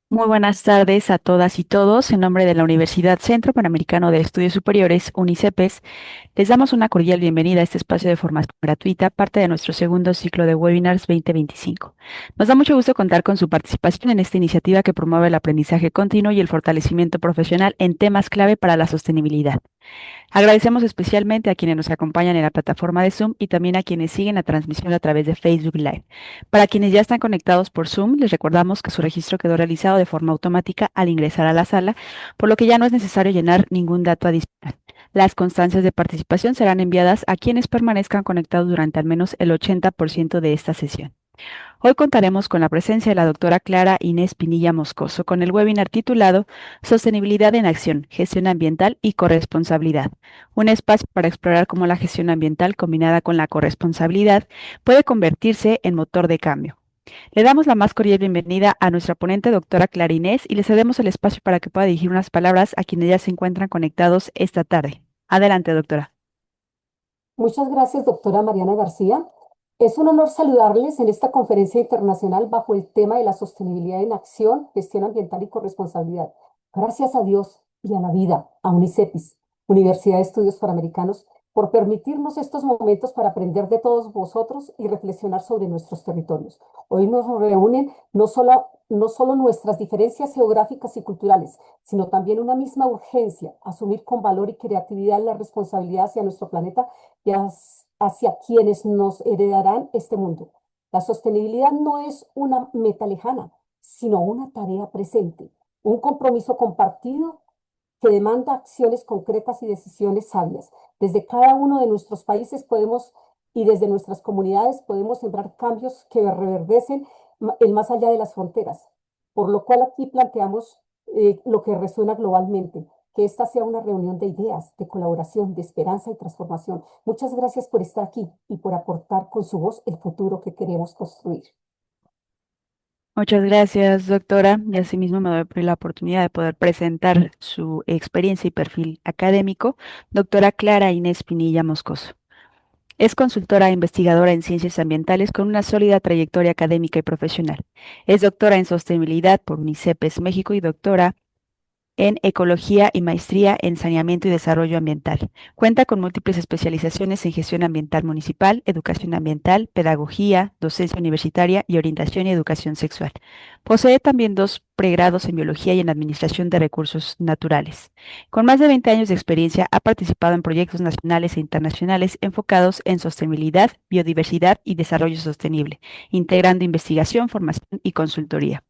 Muy buenas tardes a todas y todos. En nombre de la Universidad Centro Panamericano de Estudios Superiores, UNICEPES, les damos una cordial bienvenida a este espacio de formación gratuita, parte de nuestro segundo ciclo de webinars 2025. Nos da mucho gusto contar con su participación en esta iniciativa que promueve el aprendizaje continuo y el fortalecimiento profesional en temas clave para la sostenibilidad. Agradecemos especialmente a quienes nos acompañan en la plataforma de Zoom y también a quienes siguen la transmisión a través de Facebook Live. Para quienes ya están conectados por Zoom, les recordamos que su registro quedó realizado de forma automática al ingresar a la sala, por lo que ya no es necesario llenar ningún dato adicional. Las constancias de participación serán enviadas a quienes permanezcan conectados durante al menos el 80% de esta sesión. Hoy contaremos con la presencia de la doctora Clara Inés Pinilla Moscoso con el webinar titulado Sostenibilidad en Acción, Gestión Ambiental y Corresponsabilidad, un espacio para explorar cómo la gestión ambiental combinada con la corresponsabilidad puede convertirse en motor de cambio. Le damos la más cordial bienvenida a nuestra ponente doctora Clara Inés y le cedemos el espacio para que pueda dirigir unas palabras a quienes ya se encuentran conectados esta tarde. Adelante, doctora. Muchas gracias, doctora Mariana García. Es un honor saludarles en esta conferencia internacional bajo el tema de la sostenibilidad en acción, gestión ambiental y corresponsabilidad. Gracias a Dios y a la vida, a UNICEPIS, Universidad de Estudios Panamericanos, por permitirnos estos momentos para aprender de todos vosotros y reflexionar sobre nuestros territorios. Hoy nos reúnen no solo nuestras diferencias geográficas y culturales, sino también una misma urgencia, asumir con valor y creatividad la responsabilidad hacia nuestro planeta y hacia quienes nos heredarán este mundo. La sostenibilidad no es una meta lejana, sino una tarea presente, un compromiso compartido que demanda acciones concretas y decisiones sabias. Desde cada uno de nuestros países podemos y desde nuestras comunidades podemos sembrar cambios que reverdecen el más allá de las fronteras, por lo cual aquí planteamos lo que resuena globalmente, que esta sea una reunión de ideas, de colaboración, de esperanza y transformación. Muchas gracias por estar aquí y por aportar con su voz el futuro que queremos construir. Muchas gracias, doctora. Y asimismo me doy la oportunidad de poder presentar su experiencia y perfil académico. Doctora Clara Inés Pinilla Moscoso. Es consultora e investigadora en ciencias ambientales con una sólida trayectoria académica y profesional. Es doctora en sostenibilidad por UNICEPES México y doctora en Ecología y maestría en Saneamiento y Desarrollo Ambiental. Cuenta con múltiples especializaciones en gestión ambiental municipal, educación ambiental, pedagogía, docencia universitaria y orientación y educación sexual. Posee también dos pregrados en biología y en administración de recursos naturales. Con más de 20 años de experiencia, ha participado en proyectos nacionales e internacionales enfocados en sostenibilidad, biodiversidad y desarrollo sostenible, integrando investigación, formación y consultoría.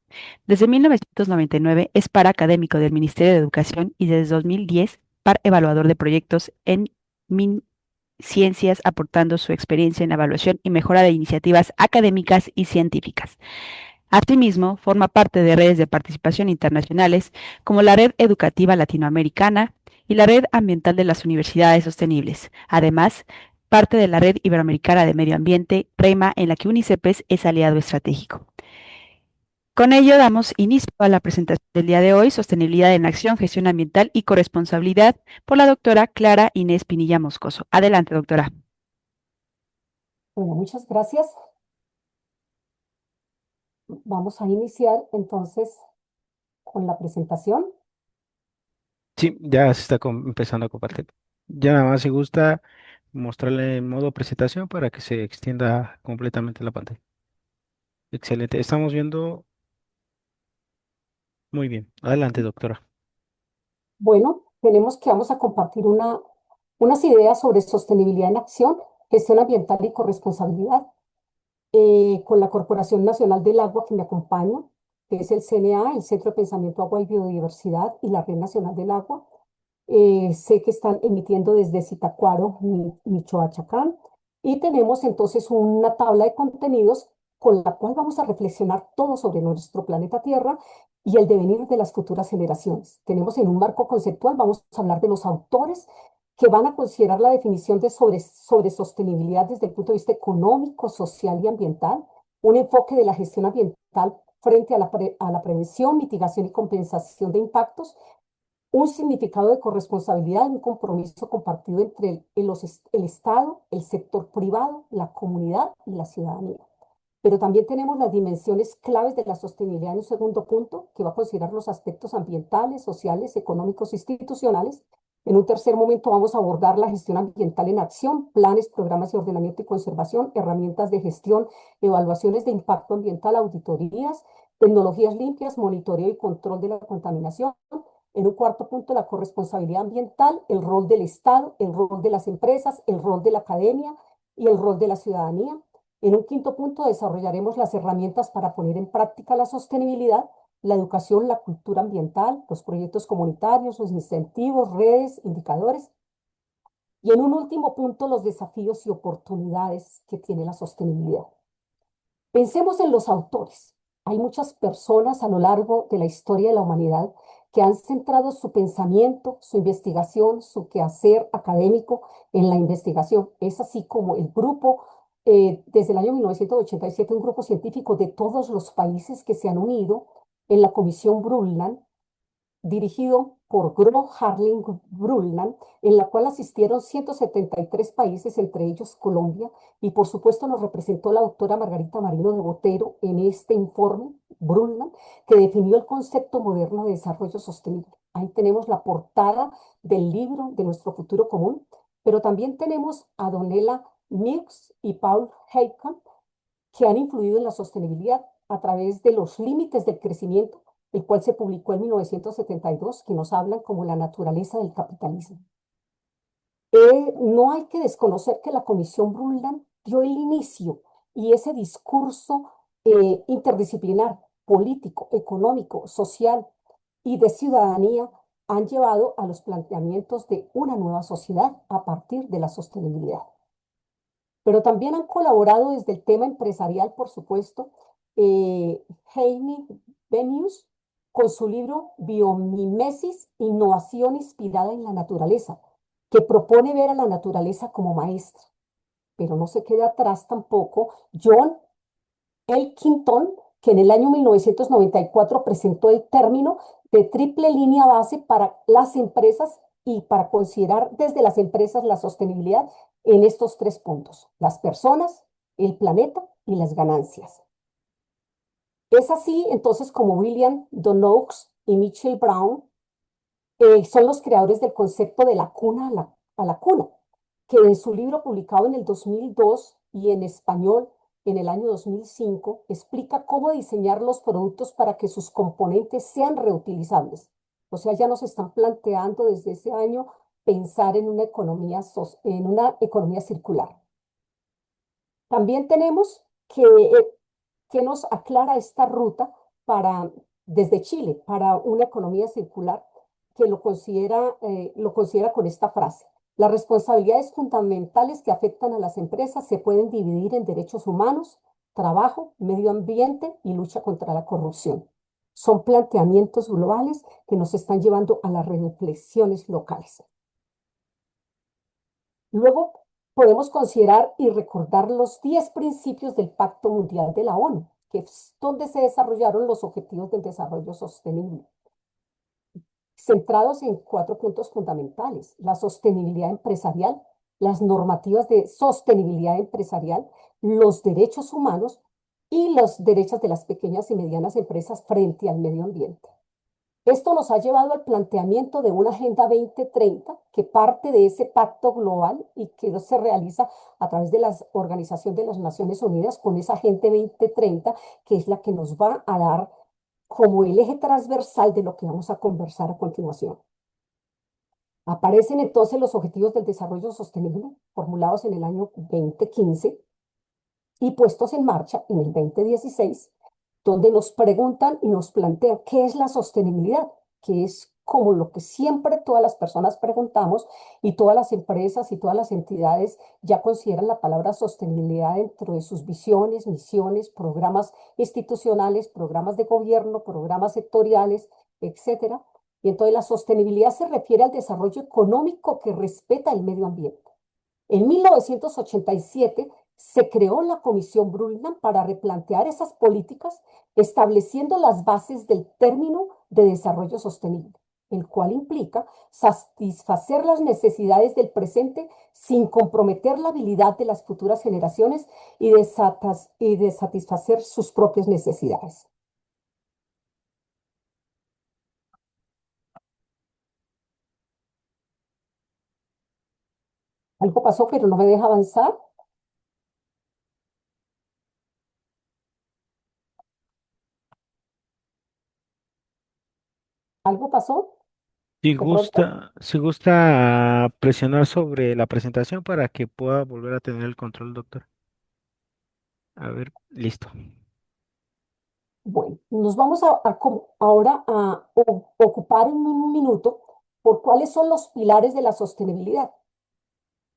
Desde 1999 es par académico del Ministerio de Educación y desde 2010 par evaluador de proyectos en MinCiencias, aportando su experiencia en evaluación y mejora de iniciativas académicas y científicas. Asimismo, forma parte de redes de participación internacionales como la Red Educativa Latinoamericana y la Red Ambiental de las Universidades Sostenibles. Además, parte de la Red Iberoamericana de Medio Ambiente, REMA, en la que UNICEPES es aliado estratégico. Con ello damos inicio a la presentación del día de hoy, Sostenibilidad en Acción, Gestión Ambiental y Corresponsabilidad, por la doctora Clara Inés Pinilla Moscoso. Adelante, doctora. Bueno, muchas gracias. Vamos a iniciar entonces con la presentación. Sí, ya se está empezando a compartir. Ya nada más si gusta mostrarle en modo presentación para que se extienda completamente la pantalla. Excelente. Estamos viendo muy bien. Adelante, doctora. Bueno, vamos a compartir unas ideas sobre sostenibilidad en acción, gestión ambiental y corresponsabilidad con la Corporación Nacional del Agua que me acompaña, que es el CNA, el Centro de Pensamiento Agua y Biodiversidad y la Red Nacional del Agua. Sé que están emitiendo desde Zitácuaro, Michoacán, y tenemos entonces una tabla de contenidos con la cual vamos a reflexionar todo sobre nuestro planeta Tierra y el devenir de las futuras generaciones. Tenemos en un marco conceptual, vamos a hablar de los autores que van a considerar la definición de sobre sostenibilidad desde el punto de vista económico, social y ambiental, un enfoque de la gestión ambiental frente a a la prevención, mitigación y compensación de impactos, un significado de corresponsabilidad, un compromiso compartido entre el Estado, el sector privado, la comunidad y la ciudadanía. Pero también tenemos las dimensiones claves de la sostenibilidad en un segundo punto, que va a considerar los aspectos ambientales, sociales, económicos, institucionales. En un tercer momento vamos a abordar la gestión ambiental en acción, planes, programas de ordenamiento y conservación, herramientas de gestión, evaluaciones de impacto ambiental, auditorías, tecnologías limpias, monitoreo y control de la contaminación. En un cuarto punto, la corresponsabilidad ambiental, el rol del Estado, el rol de las empresas, el rol de la academia y el rol de la ciudadanía. En un quinto punto, desarrollaremos las herramientas para poner en práctica la sostenibilidad, la educación, la cultura ambiental, los proyectos comunitarios, los incentivos, redes, indicadores. Y en un último punto, los desafíos y oportunidades que tiene la sostenibilidad. Pensemos en los autores. Hay muchas personas a lo largo de la historia de la humanidad que han centrado su pensamiento, su investigación, su quehacer académico en la investigación. Es así como el grupo, desde el año 1987, un grupo científico de todos los países que se han unido en la Comisión Brundtland, dirigido por Gro Harlem Brundtland, en la cual asistieron 173 países, entre ellos Colombia, y por supuesto nos representó la doctora Margarita Marino de Botero en este informe Brundtland, que definió el concepto moderno de desarrollo sostenible. Ahí tenemos la portada del libro de nuestro futuro común, pero también tenemos a Donella Meeks y Paul Heikman, que han influido en la sostenibilidad a través de los límites del crecimiento, el cual se publicó en 1972, que nos hablan como la naturaleza del capitalismo. No hay que desconocer que la Comisión Brundtland dio el inicio y ese discurso interdisciplinar, político, económico, social y de ciudadanía han llevado a los planteamientos de una nueva sociedad a partir de la sostenibilidad. Pero también han colaborado desde el tema empresarial, por supuesto, Heini Benius con su libro Biomimesis, Innovación inspirada en la naturaleza, que propone ver a la naturaleza como maestra. Pero no se queda atrás tampoco John Elkington, que en el año 1994 presentó el término de triple línea base para las empresas y para considerar desde las empresas la sostenibilidad en estos tres puntos: las personas, el planeta y las ganancias. Es así entonces como William Donoghue y Michelle Brown son los creadores del concepto de la cuna a la cuna, que en su libro publicado en el 2002 y en español en el año 2005 explica cómo diseñar los productos para que sus componentes sean reutilizables. O sea, ya nos están planteando desde ese año pensar en una economía circular. También tenemos que nos aclara esta ruta para, desde Chile para una economía circular que lo considera con esta frase. Las responsabilidades fundamentales que afectan a las empresas se pueden dividir en derechos humanos, trabajo, medio ambiente y lucha contra la corrupción. Son planteamientos globales que nos están llevando a las reflexiones locales. Luego podemos considerar y recordar los 10 principios del Pacto Mundial de la ONU, que es donde se desarrollaron los Objetivos del Desarrollo Sostenible, centrados en 4 puntos fundamentales: la sostenibilidad empresarial, las normativas de sostenibilidad empresarial, los derechos humanos y los derechos de las pequeñas y medianas empresas frente al medio ambiente. Esto nos ha llevado al planteamiento de una Agenda 2030 que parte de ese pacto global y que se realiza a través de la Organización de las Naciones Unidas con esa Agenda 2030, que es la que nos va a dar como el eje transversal de lo que vamos a conversar a continuación. Aparecen entonces los Objetivos del Desarrollo Sostenible, formulados en el año 2015 y puestos en marcha en el 2016, donde nos preguntan y nos plantean qué es la sostenibilidad, que es como lo que siempre todas las personas preguntamos, y todas las empresas y todas las entidades ya consideran la palabra sostenibilidad dentro de sus visiones, misiones, programas institucionales, programas de gobierno, programas sectoriales, etcétera. Y entonces la sostenibilidad se refiere al desarrollo económico que respeta el medio ambiente. En 1987 se creó la Comisión Brundtland para replantear esas políticas, estableciendo las bases del término de desarrollo sostenible. el cual implica satisfacer las necesidades del presente sin comprometer la habilidad de las futuras generaciones y de satisfacer sus propias necesidades. Algo pasó, pero no me deja avanzar. Algo pasó, de pronto. Si gusta presionar sobre la presentación para que pueda volver a tener el control, doctor. A ver, listo. Bueno, nos vamos ahora a ocupar en un minuto por cuáles son los pilares de la sostenibilidad.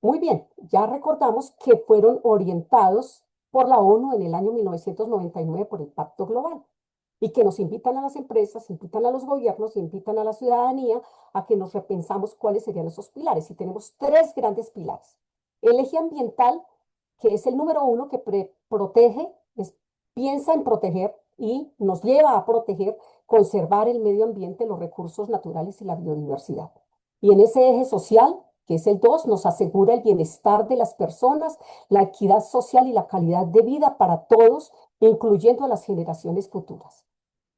Muy bien, ya recordamos que fueron orientados por la ONU en el año 1999 por el Pacto Global y que nos invitan a las empresas, invitan a los gobiernos, invitan a la ciudadanía a que nos repensamos cuáles serían esos pilares. Y tenemos tres grandes pilares. El eje ambiental, que es el número uno que protege, piensa en proteger y nos lleva a proteger, conservar el medio ambiente, los recursos naturales y la biodiversidad. Y en ese eje social, que es el 2, nos asegura el bienestar de las personas, la equidad social y la calidad de vida para todos, incluyendo a las generaciones futuras.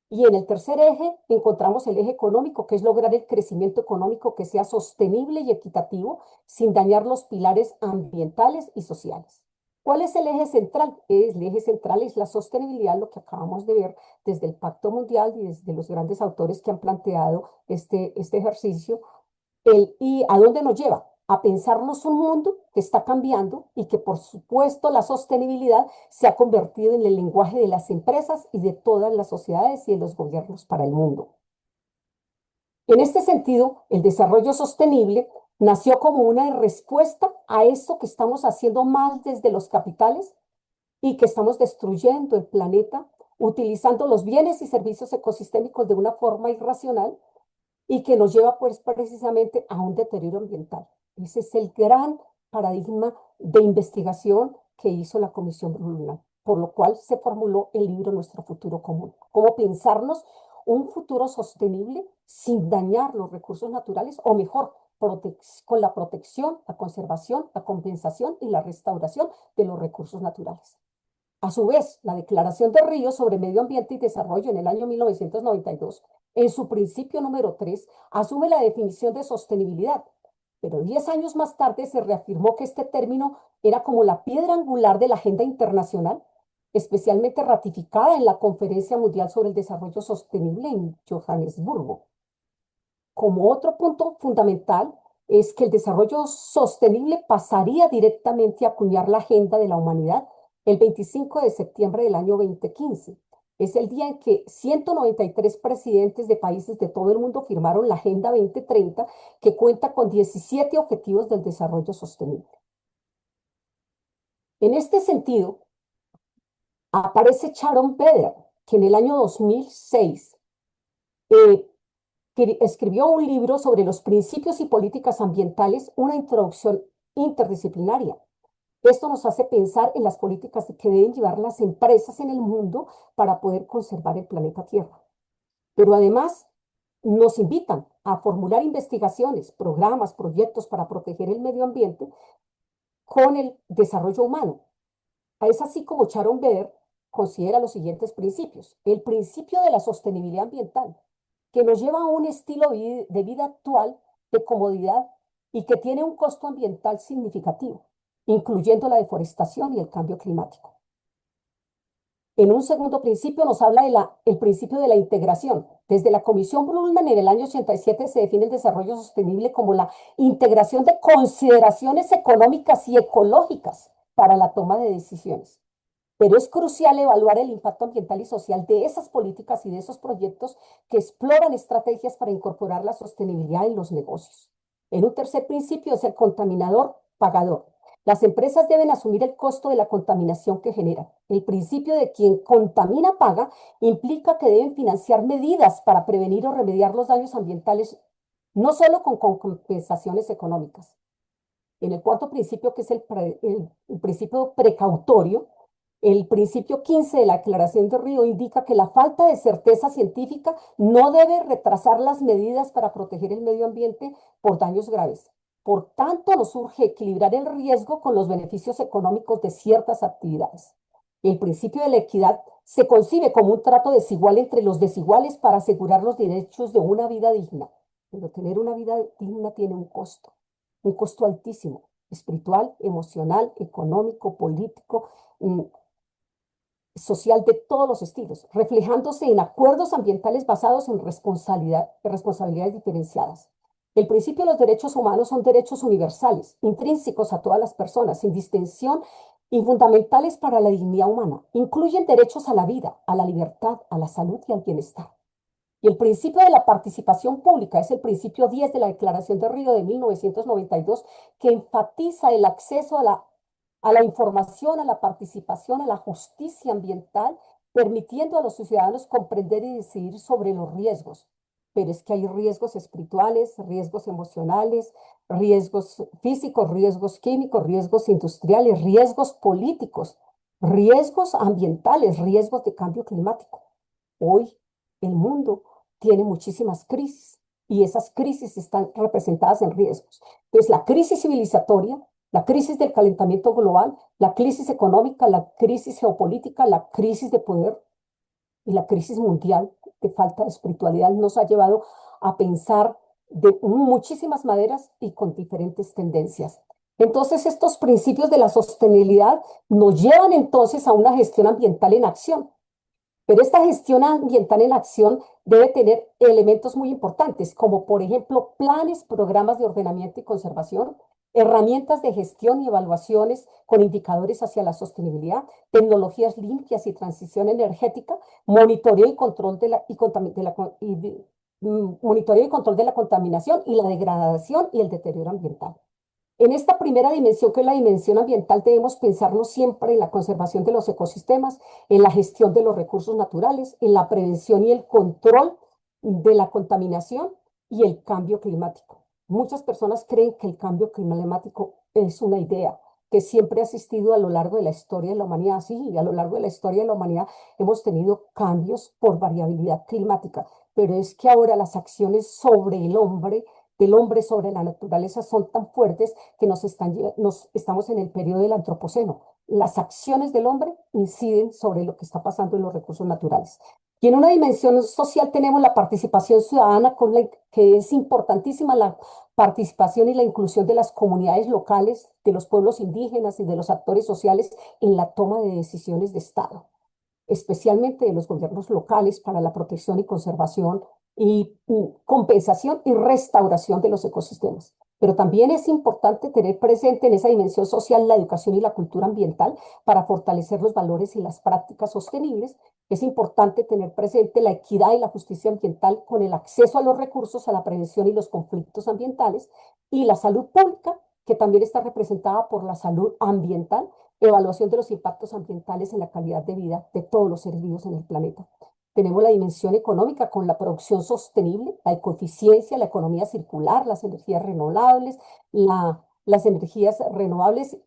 Y en el tercer eje encontramos el eje económico, que es lograr el crecimiento económico que sea sostenible y equitativo sin dañar los pilares ambientales y sociales. ¿Cuál es el eje central? El eje central es la sostenibilidad, lo que acabamos de ver desde el Pacto Mundial y desde los grandes autores que han planteado este ejercicio. ¿Y a dónde nos lleva? A pensarnos un mundo que está cambiando y que por supuesto la sostenibilidad se ha convertido en el lenguaje de las empresas y de todas las sociedades y de los gobiernos para el mundo. En este sentido, el desarrollo sostenible nació como una respuesta a esto que estamos haciendo mal desde los capitales y que estamos destruyendo el planeta, utilizando los bienes y servicios ecosistémicos de una forma irracional y que nos lleva pues precisamente a un deterioro ambiental. Ese es el gran paradigma de investigación que hizo la Comisión Brundtland, por lo cual se formuló el libro Nuestro Futuro Común. Cómo pensarnos un futuro sostenible sin dañar los recursos naturales, o mejor, con la protección, la conservación, la compensación y la restauración de los recursos naturales. A su vez, la Declaración de Río sobre Medio Ambiente y Desarrollo en el año 1992, en su principio número 3, asume la definición de sostenibilidad, pero 10 años más tarde se reafirmó que este término era como la piedra angular de la agenda internacional, especialmente ratificada en la Conferencia Mundial sobre el Desarrollo Sostenible en Johannesburgo. Como otro punto fundamental es que el desarrollo sostenible pasaría directamente a acuñar la agenda de la humanidad el 25 de septiembre del año 2015. Es el día en que 193 presidentes de países de todo el mundo firmaron la Agenda 2030, que cuenta con 17 objetivos del desarrollo sostenible. En este sentido, aparece Sharon Beder, que en el año 2006 eh, que escribió un libro sobre los principios y políticas ambientales, una introducción interdisciplinaria. Esto nos hace pensar en las políticas que deben llevar las empresas en el mundo para poder conservar el planeta Tierra. Pero además nos invitan a formular investigaciones, programas, proyectos para proteger el medio ambiente con el desarrollo humano. Es así como Sharon Beder considera los siguientes principios. El principio de la sostenibilidad ambiental, que nos lleva a un estilo de vida actual de comodidad y que tiene un costo ambiental significativo, incluyendo la deforestación y el cambio climático. En un segundo principio nos habla el principio de la integración. Desde la Comisión Brundtland en el año 87 se define el desarrollo sostenible como la integración de consideraciones económicas y ecológicas para la toma de decisiones. Pero es crucial evaluar el impacto ambiental y social de esas políticas y de esos proyectos que exploran estrategias para incorporar la sostenibilidad en los negocios. En un tercer principio es el contaminador pagador. Las empresas deben asumir el costo de la contaminación que generan. El principio de quien contamina paga implica que deben financiar medidas para prevenir o remediar los daños ambientales, no solo con compensaciones económicas. En el cuarto principio, que es el principio precautorio, El principio 15 de la Declaración de Río indica que la falta de certeza científica no debe retrasar las medidas para proteger el medio ambiente por daños graves. Por tanto, nos urge equilibrar el riesgo con los beneficios económicos de ciertas actividades. El principio de la equidad se concibe como un trato desigual entre los desiguales para asegurar los derechos de una vida digna. Pero tener una vida digna tiene un costo altísimo, espiritual, emocional, económico, político, mm, social de todos los estilos, reflejándose en acuerdos ambientales basados en responsabilidades diferenciadas. El principio de los derechos humanos son derechos universales, intrínsecos a todas las personas, sin distinción y fundamentales para la dignidad humana. Incluyen derechos a la vida, a la libertad, a la salud y al bienestar. Y el principio de la participación pública es el principio 10 de la Declaración de Río de 1992, que enfatiza el acceso a la información, a la participación, a la justicia ambiental, permitiendo a los ciudadanos comprender y decidir sobre los riesgos. Pero es que hay riesgos espirituales, riesgos emocionales, riesgos físicos, riesgos químicos, riesgos industriales, riesgos políticos, riesgos ambientales, riesgos de cambio climático. Hoy el mundo tiene muchísimas crisis y esas crisis están representadas en riesgos. Entonces, la crisis civilizatoria, la crisis del calentamiento global, la crisis económica, la crisis geopolítica, la crisis de poder y la crisis mundial de falta de espiritualidad nos ha llevado a pensar de muchísimas maneras y con diferentes tendencias. Entonces, estos principios de la sostenibilidad nos llevan entonces a una gestión ambiental en acción, pero esta gestión ambiental en acción debe tener elementos muy importantes, como por ejemplo planes, programas de ordenamiento y conservación, herramientas de gestión y evaluaciones con indicadores hacia la sostenibilidad, tecnologías limpias y transición energética, monitoreo y control de la, y contami- de la co- y de- monitoreo y control de la contaminación y la degradación y el deterioro ambiental. En esta primera dimensión, que es la dimensión ambiental, debemos pensarnos siempre en la conservación de los ecosistemas, en la gestión de los recursos naturales, en la prevención y el control de la contaminación y el cambio climático. Muchas personas creen que el cambio climático es una idea que siempre ha existido a lo largo de la historia de la humanidad. Sí, a lo largo de la historia de la humanidad hemos tenido cambios por variabilidad climática, pero es que ahora las acciones sobre el hombre, del hombre sobre la naturaleza son tan fuertes que estamos en el periodo del antropoceno. Las acciones del hombre inciden sobre lo que está pasando en los recursos naturales. Y en una dimensión social tenemos la participación ciudadana, que es importantísima la participación y la inclusión de las comunidades locales, de los pueblos indígenas y de los actores sociales en la toma de decisiones de Estado, especialmente de los gobiernos locales para la protección y conservación y compensación y restauración de los ecosistemas. Pero también es importante tener presente en esa dimensión social la educación y la cultura ambiental para fortalecer los valores y las prácticas sostenibles. Es importante tener presente la equidad y la justicia ambiental con el acceso a los recursos, a la prevención y los conflictos ambientales y la salud pública, que también está representada por la salud ambiental, evaluación de los impactos ambientales en la calidad de vida de todos los seres vivos en el planeta. Tenemos la dimensión económica con la producción sostenible, la ecoeficiencia, la economía circular, las energías renovables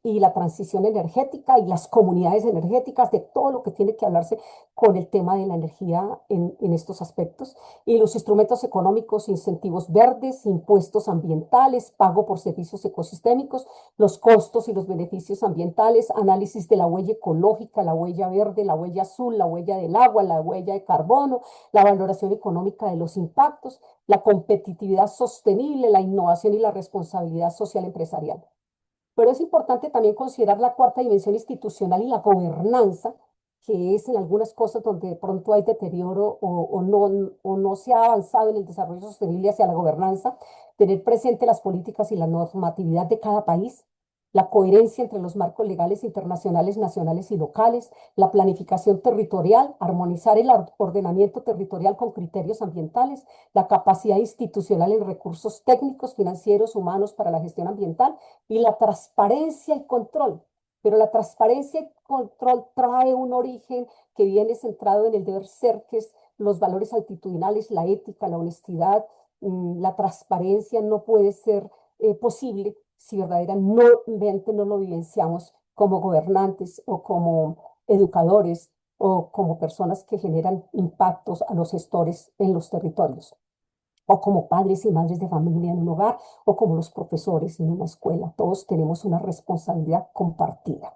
y la transición energética y las comunidades energéticas, de todo lo que tiene que hablarse con el tema de la energía en estos aspectos. Y los instrumentos económicos, incentivos verdes, impuestos ambientales, pago por servicios ecosistémicos, los costos y los beneficios ambientales, análisis de la huella ecológica, la huella verde, la huella azul, la huella del agua, la huella de carbono, la valoración económica de los impactos, la competitividad sostenible, la innovación y la responsabilidad social empresarial. Pero es importante también considerar la cuarta dimensión institucional y la gobernanza, que es en algunas cosas donde de pronto hay deterioro o no se ha avanzado en el desarrollo sostenible hacia la gobernanza, tener presente las políticas y la normatividad de cada país, la coherencia entre los marcos legales internacionales, nacionales y locales, la planificación territorial, armonizar el ordenamiento territorial con criterios ambientales, la capacidad institucional en recursos técnicos, financieros, humanos para la gestión ambiental y la transparencia y control. Pero la transparencia y control trae un origen que viene centrado en el deber ser, que es los valores altitudinales, la ética, la honestidad. La transparencia no puede ser posible si verdaderamente no lo vivenciamos como gobernantes o como educadores o como personas que generan impactos a los gestores en los territorios, o como padres y madres de familia en un hogar, o como los profesores en una escuela. Todos tenemos una responsabilidad compartida.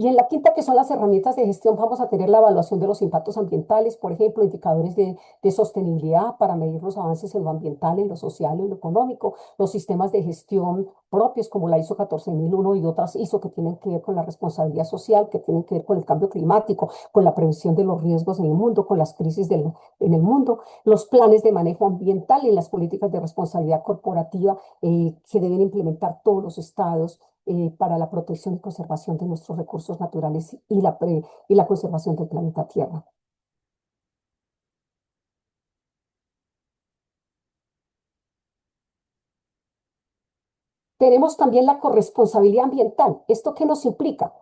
Y en la quinta, que son las herramientas de gestión, vamos a tener la evaluación de los impactos ambientales, por ejemplo, indicadores de sostenibilidad para medir los avances en lo ambiental, en lo social, en lo económico, los sistemas de gestión propios como la ISO 14001 y otras ISO que tienen que ver con la responsabilidad social, que tienen que ver con el cambio climático, con la prevención de los riesgos en el mundo, con las crisis en el mundo, los planes de manejo ambiental y las políticas de responsabilidad corporativa que deben implementar todos los estados para la protección y conservación de nuestros recursos naturales y la conservación del planeta Tierra. Tenemos también la corresponsabilidad ambiental. ¿Esto qué nos implica?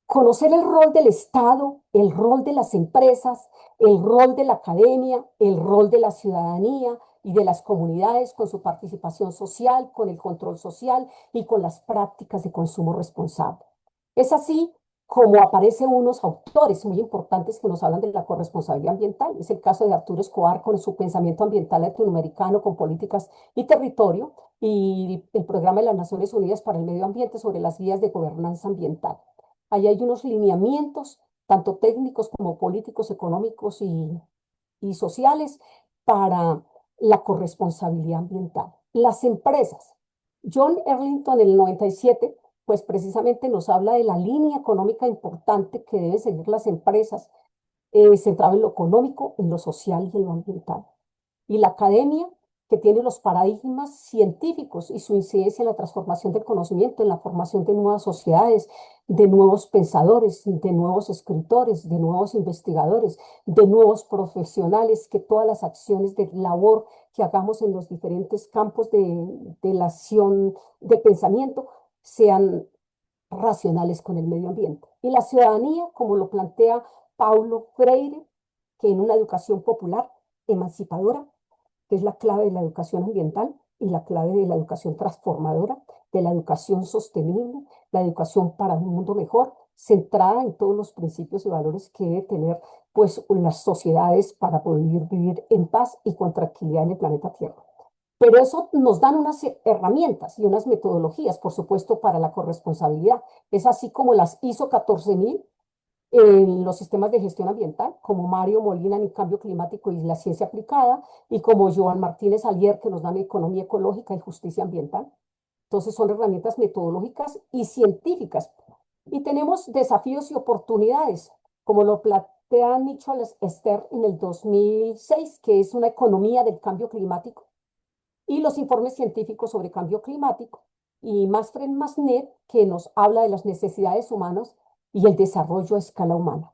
Conocer el rol del Estado, el rol de las empresas, el rol de la academia, el rol de la ciudadanía y de las comunidades con su participación social, con el control social y con las prácticas de consumo responsable. Es así como aparecen unos autores muy importantes que nos hablan de la corresponsabilidad ambiental. Es el caso de Arturo Escobar con su pensamiento ambiental latinoamericano con políticas y territorio y el programa de las Naciones Unidas para el Medio Ambiente sobre las guías de gobernanza ambiental. Ahí hay unos lineamientos, tanto técnicos como políticos, económicos y sociales, para la corresponsabilidad ambiental. Las empresas. John Erlington en el 97, pues precisamente nos habla de la línea económica importante que deben seguir las empresas, centrado en lo económico, en lo social y en lo ambiental. Y la academia, que tiene los paradigmas científicos y su incidencia en la transformación del conocimiento, en la formación de nuevas sociedades, de nuevos pensadores, de nuevos escritores, de nuevos investigadores, de nuevos profesionales, que todas las acciones de labor que hagamos en los diferentes campos de la acción de pensamiento sean racionales con el medio ambiente. Y la ciudadanía, como lo plantea Paulo Freire, que en una educación popular, emancipadora, que es la clave de la educación ambiental y la clave de la educación transformadora, de la educación sostenible, la educación para un mundo mejor, centrada en todos los principios y valores que debe tener pues las sociedades para poder vivir en paz y con tranquilidad en el planeta Tierra. Pero eso nos dan unas herramientas y unas metodologías, por supuesto, para la corresponsabilidad. Es así como las ISO 14000 en los sistemas de gestión ambiental, como Mario Molina en el cambio climático y la ciencia aplicada, y como Joan Martínez Alier, que nos dan economía ecológica y justicia ambiental. Entonces son herramientas metodológicas y científicas. Y tenemos desafíos y oportunidades, como lo plantea Nicholas Stern en el 2006, que es una economía del cambio climático, y los informes científicos sobre cambio climático, y Manfred Masnet, que nos habla de las necesidades humanas y el desarrollo a escala humana.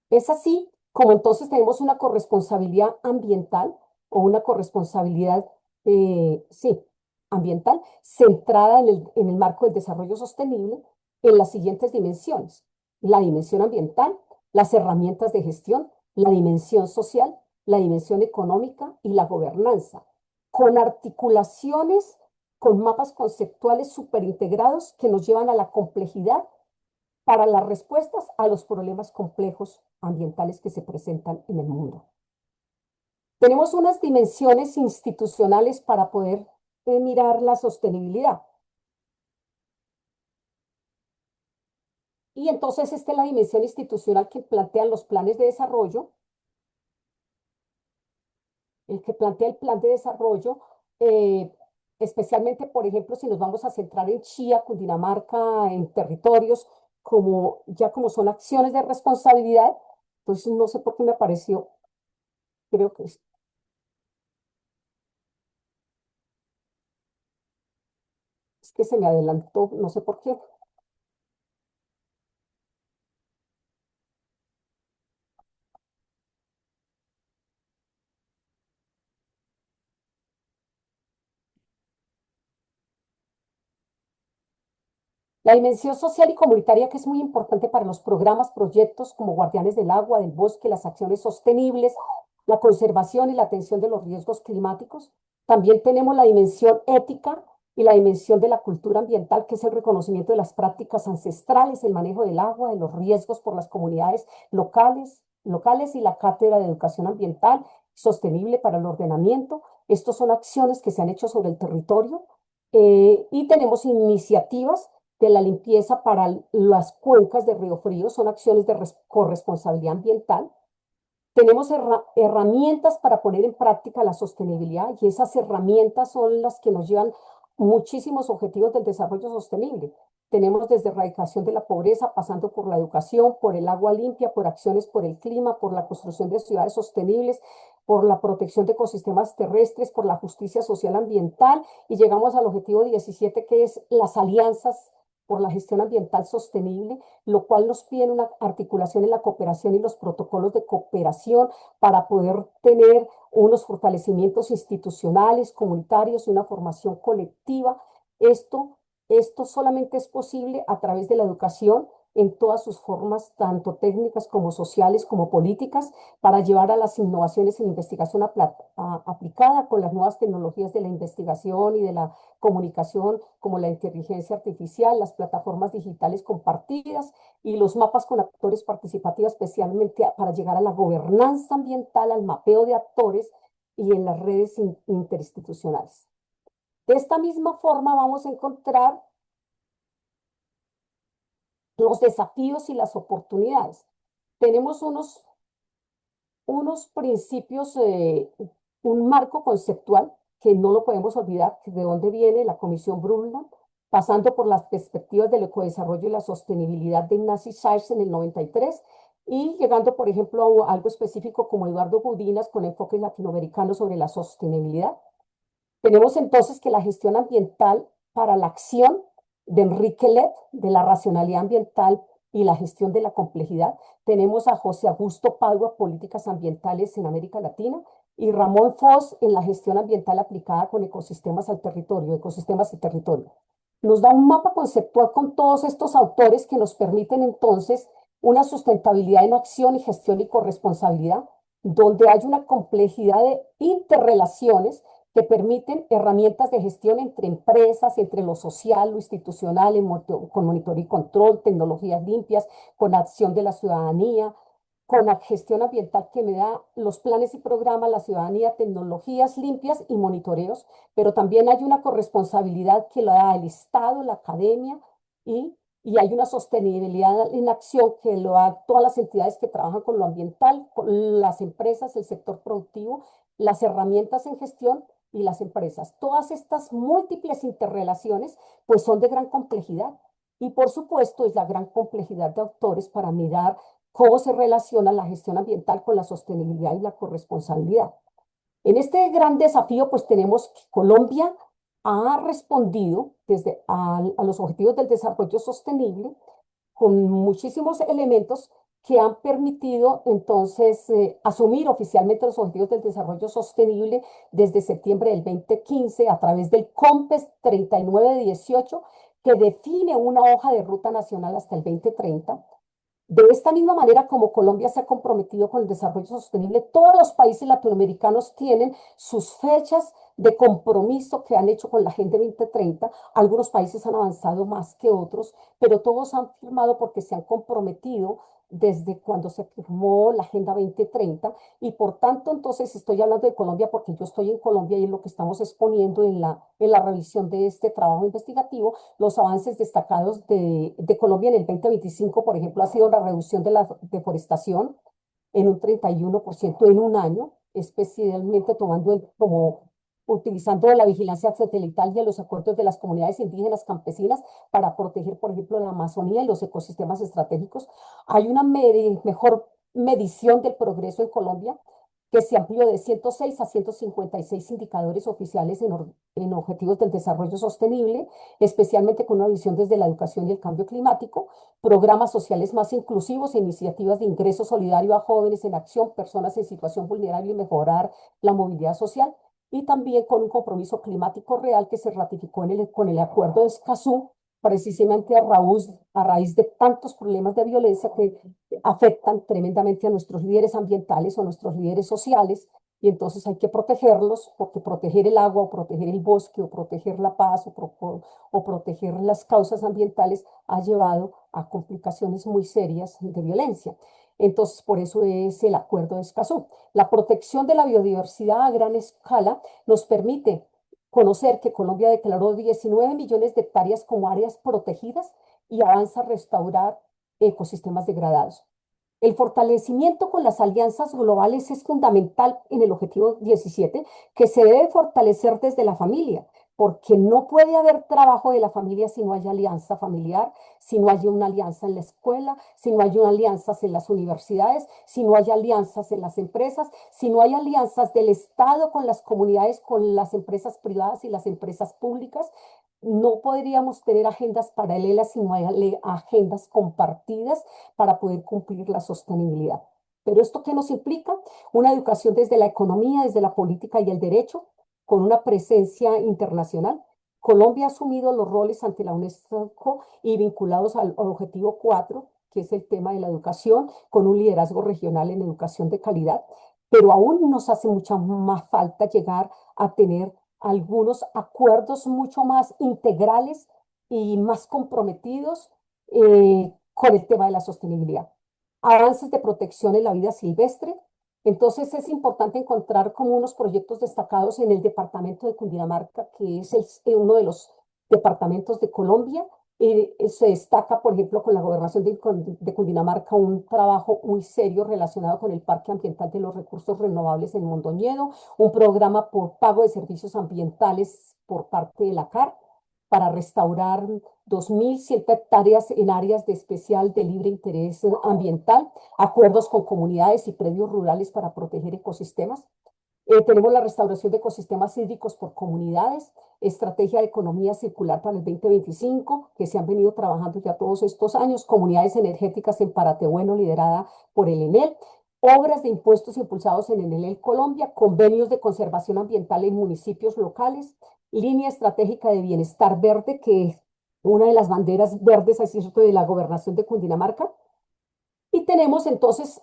Es así como entonces tenemos una corresponsabilidad ambiental o una corresponsabilidad, sí, ambiental, centrada en el marco del desarrollo sostenible en las siguientes dimensiones. La dimensión ambiental, las herramientas de gestión, la dimensión social, la dimensión económica y la gobernanza, con articulaciones, con mapas conceptuales superintegrados que nos llevan a la complejidad para las respuestas a los problemas complejos ambientales que se presentan en el mundo. Tenemos unas dimensiones institucionales para poder mirar la sostenibilidad. Y entonces esta es la dimensión institucional que plantean los planes de desarrollo, el que plantea el plan de desarrollo, eh, especialmente, por ejemplo, si nos vamos a centrar en Chía, Cundinamarca, en territorios, como ya como son acciones de responsabilidad, pues no sé por qué me apareció, creo que es que se me adelantó, no sé por qué. La dimensión social y comunitaria, que es muy importante para los programas, proyectos como Guardianes del Agua, del Bosque, las acciones sostenibles, la conservación y la atención de los riesgos climáticos. También tenemos la dimensión ética, y la dimensión de la cultura ambiental, que es el reconocimiento de las prácticas ancestrales, el manejo del agua, de los riesgos por las comunidades locales y la Cátedra de Educación Ambiental Sostenible para el Ordenamiento. Estos son acciones que se han hecho sobre el territorio y tenemos iniciativas de la limpieza para las cuencas de Río Frío, son acciones de corresponsabilidad ambiental. Tenemos herramientas para poner en práctica la sostenibilidad y esas herramientas son las que nos llevan muchísimos objetivos del desarrollo sostenible. Tenemos desde erradicación de la pobreza, pasando por la educación, por el agua limpia, por acciones por el clima, por la construcción de ciudades sostenibles, por la protección de ecosistemas terrestres, por la justicia social ambiental y llegamos al objetivo 17 que es las alianzas por la gestión ambiental sostenible, lo cual nos pide una articulación en la cooperación y los protocolos de cooperación para poder tener unos fortalecimientos institucionales, comunitarios y una formación colectiva. Esto, esto solamente es posible a través de la educación en todas sus formas, tanto técnicas como sociales como políticas, para llevar a las innovaciones en investigación aplicada con las nuevas tecnologías de la investigación y de la comunicación, como la inteligencia artificial, las plataformas digitales compartidas y los mapas con actores participativos, especialmente para llegar a la gobernanza ambiental, al mapeo de actores y en las redes interinstitucionales. De esta misma forma vamos a encontrar los desafíos y las oportunidades. Tenemos unos principios, un marco conceptual que no lo podemos olvidar, de dónde viene la Comisión Brundtland, pasando por las perspectivas del ecodesarrollo y la sostenibilidad de Ignacy Sachs en el 93 y llegando, por ejemplo, a algo específico como Eduardo Gudinas con enfoques latinoamericanos sobre la sostenibilidad. Tenemos entonces que la gestión ambiental para la acción de Enrique Lett, de la racionalidad ambiental y la gestión de la complejidad. Tenemos a José Augusto Padua, Políticas Ambientales en América Latina, y Ramón Foss en la gestión ambiental aplicada con ecosistemas al territorio, ecosistemas y territorio. Nos da un mapa conceptual con todos estos autores que nos permiten entonces una sustentabilidad en acción y gestión y corresponsabilidad, donde hay una complejidad de interrelaciones que permiten herramientas de gestión entre empresas, entre lo social, lo institucional, con monitoreo y control, tecnologías limpias, con acción de la ciudadanía, con la gestión ambiental que me da los planes y programas, la ciudadanía, tecnologías limpias y monitoreos, pero también hay una corresponsabilidad que la da el Estado, la academia y hay una sostenibilidad en acción que lo da todas las entidades que trabajan con lo ambiental, con las empresas, el sector productivo, las herramientas en gestión y las empresas. Todas estas múltiples interrelaciones pues son de gran complejidad y por supuesto es la gran complejidad de autores para mirar cómo se relaciona la gestión ambiental con la sostenibilidad y la corresponsabilidad. En este gran desafío, pues tenemos que Colombia ha respondido desde a los objetivos del desarrollo sostenible con muchísimos elementos que han permitido entonces asumir oficialmente los objetivos del desarrollo sostenible desde septiembre del 2015 a través del COMPES 3918, que define una hoja de ruta nacional hasta el 2030. De esta misma manera, como Colombia se ha comprometido con el desarrollo sostenible, todos los países latinoamericanos tienen sus fechas de compromiso que han hecho con la Agenda 2030. Algunos países han avanzado más que otros, pero todos han firmado porque se han comprometido desde cuando se firmó la Agenda 2030 y por tanto entonces estoy hablando de Colombia porque yo estoy en Colombia y es lo que estamos exponiendo en la revisión de este trabajo investigativo. Los avances destacados de Colombia en el 2025, por ejemplo, ha sido la reducción de la deforestación en un 31% en un año, especialmente como utilizando la vigilancia satelital y los acuerdos de las comunidades indígenas campesinas para proteger, por ejemplo, la Amazonía y los ecosistemas estratégicos. Hay una mejor medición del progreso en Colombia que se amplió de 106 a 156 indicadores oficiales en objetivos del desarrollo sostenible, especialmente con una visión desde la educación y el cambio climático, programas sociales más inclusivos e iniciativas de ingreso solidario a jóvenes en acción, personas en situación vulnerable y mejorar la movilidad social, y también con un compromiso climático real que se ratificó con el Acuerdo de Escazú, precisamente a raíz de tantos problemas de violencia que afectan tremendamente a nuestros líderes ambientales o a nuestros líderes sociales y entonces hay que protegerlos porque proteger el agua o proteger el bosque o proteger la paz o proteger las causas ambientales ha llevado a complicaciones muy serias de violencia. Entonces, por eso es el Acuerdo de Escazú. La protección de la biodiversidad a gran escala nos permite conocer que Colombia declaró 19 millones de hectáreas como áreas protegidas y avanza a restaurar ecosistemas degradados. El fortalecimiento con las alianzas globales es fundamental en el objetivo 17, que se debe fortalecer desde la familia, porque no puede haber trabajo de la familia si no hay alianza familiar, si no hay una alianza en la escuela, si no hay una alianzas en las universidades, si no hay alianzas en las empresas, si no hay alianzas del Estado con las comunidades, con las empresas privadas y las empresas públicas. No podríamos tener agendas paralelas si no hay agendas compartidas para poder cumplir la sostenibilidad. Pero ¿esto qué nos implica? Una educación desde la economía, desde la política y el derecho, con una presencia internacional. Colombia ha asumido los roles ante la UNESCO y vinculados al objetivo 4, que es el tema de la educación, con un liderazgo regional en educación de calidad, pero aún nos hace mucha más falta llegar a tener algunos acuerdos mucho más integrales y más comprometidos con el tema de la sostenibilidad. Avances de protección en la vida silvestre. Entonces es importante encontrar como unos proyectos destacados en el departamento de Cundinamarca, que es uno de los departamentos de Colombia. Se destaca, por ejemplo, con la gobernación de Cundinamarca, un trabajo muy serio relacionado con el Parque Ambiental de los Recursos Renovables en Mondoñedo, un programa por pago de servicios ambientales por parte de la CAR para restaurar 2.100 hectáreas en áreas de especial de libre interés ambiental, acuerdos con comunidades y predios rurales para proteger ecosistemas. Tenemos la restauración de ecosistemas hídricos por comunidades, estrategia de economía circular para el 2025, que se han venido trabajando ya todos estos años, comunidades energéticas en Paratebueno, liderada por el ENEL, obras de impuestos impulsados en el ENEL Colombia, convenios de conservación ambiental en municipios locales, línea estratégica de bienestar verde, que es una de las banderas verdes, así es, de la gobernación de Cundinamarca. Y tenemos entonces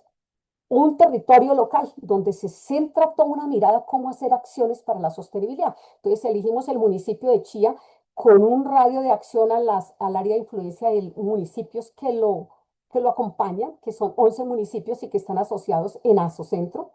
un territorio local donde se centra toda una mirada cómo hacer acciones para la sostenibilidad. Entonces elegimos el municipio de Chía con un radio de acción al área de influencia de municipios que lo acompañan, que son 11 municipios y que están asociados en Asocentro.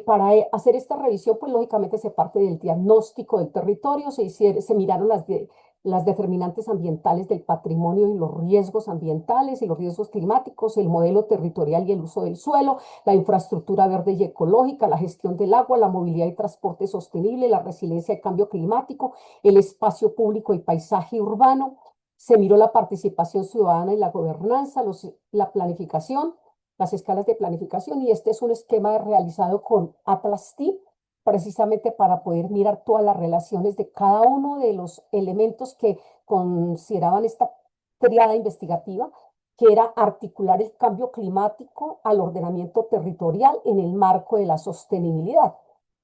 Para hacer esta revisión, pues lógicamente se parte del diagnóstico del territorio, se miraron las determinantes ambientales del patrimonio y los riesgos ambientales y los riesgos climáticos, el modelo territorial y el uso del suelo, la infraestructura verde y ecológica, la gestión del agua, la movilidad y transporte sostenible, la resiliencia al cambio climático, el espacio público y paisaje urbano. Se miró la participación ciudadana en la gobernanza, la planificación, las escalas de planificación, y este es un esquema realizado con Atlas T, precisamente para poder mirar todas las relaciones de cada uno de los elementos que consideraban esta triada investigativa, que era articular el cambio climático al ordenamiento territorial en el marco de la sostenibilidad.